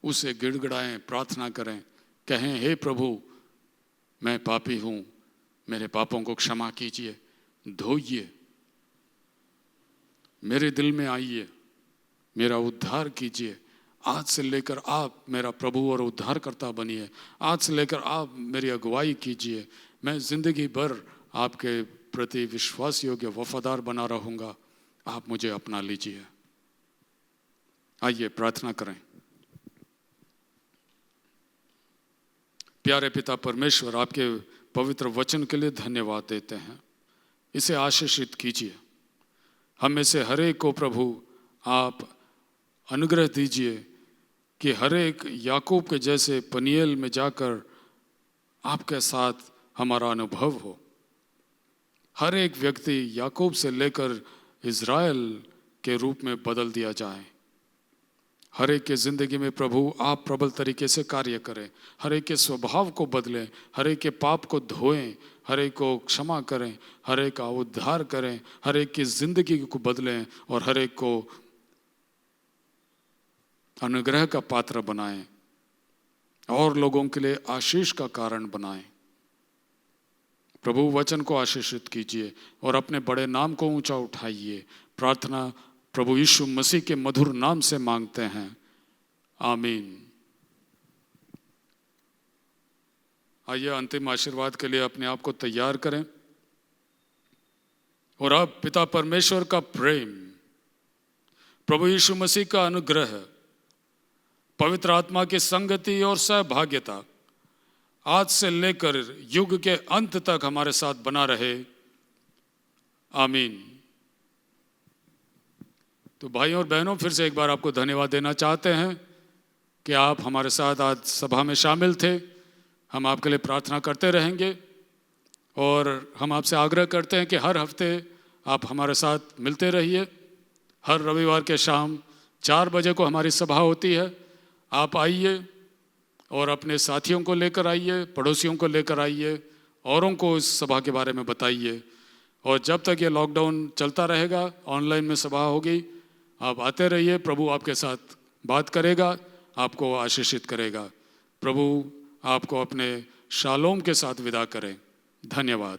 उसे गिड़गिड़ाएं, प्रार्थना करें, कहें हे प्रभु मैं पापी हूँ, मेरे पापों को क्षमा कीजिए, धोइए, मेरे दिल में आइए, मेरा उद्धार कीजिए। आज से लेकर आप मेरा प्रभु और उद्धारकर्ता बनिए। आज से लेकर आप मेरी अगुवाई कीजिए। मैं जिंदगी भर आपके प्रति विश्वास योग्य वफादार बना रहूँगा। आप मुझे अपना लीजिए। आइए प्रार्थना करें। प्यारे पिता परमेश्वर, आपके पवित्र वचन के लिए धन्यवाद देते हैं। इसे आशीषित कीजिए। हम में से हर एक को प्रभु आप अनुग्रह दीजिए कि हर एक याकूब के जैसे पनिएल में जाकर आपके साथ हमारा अनुभव हो। हर एक व्यक्ति याकूब से लेकर इज़राइल के रूप में बदल दिया जाए। हर एक के ज़िंदगी में प्रभु आप प्रबल तरीके से कार्य करें। हर एक के स्वभाव को बदलें, हर एक के पाप को धोएं, हर एक को क्षमा करें, हर एक का उद्धार करें, हर एक की ज़िंदगी को बदलें और हर एक को अनुग्रह का पात्र बनाएं और लोगों के लिए आशीष का कारण बनाएं। प्रभु वचन को आशीषित कीजिए और अपने बड़े नाम को ऊंचा उठाइए। प्रार्थना प्रभु यीशु मसीह के मधुर नाम से मांगते हैं, आमीन। आइए अंतिम आशीर्वाद के लिए अपने आप को तैयार करें। और अब पिता परमेश्वर का प्रेम, प्रभु यीशु मसीह का अनुग्रह, पवित्र आत्मा की संगति और सहभागिता आज से लेकर युग के अंत तक हमारे साथ बना रहे, आमीन। तो भाइयों और बहनों, फिर से एक बार आपको धन्यवाद देना चाहते हैं कि आप हमारे साथ आज सभा में शामिल थे। हम आपके लिए प्रार्थना करते रहेंगे और हम आपसे आग्रह करते हैं कि हर हफ्ते आप हमारे साथ मिलते रहिए। हर रविवार के शाम 4 बजे को हमारी सभा होती है। आप आइए और अपने साथियों को लेकर आइए, पड़ोसियों को लेकर आइए, औरों को इस सभा के बारे में बताइए। और जब तक ये लॉकडाउन चलता रहेगा, ऑनलाइन में सभा होगी, आप आते रहिए। प्रभु आपके साथ बात करेगा, आपको आशीषित करेगा। प्रभु आपको अपने शालोम के साथ विदा करें। धन्यवाद।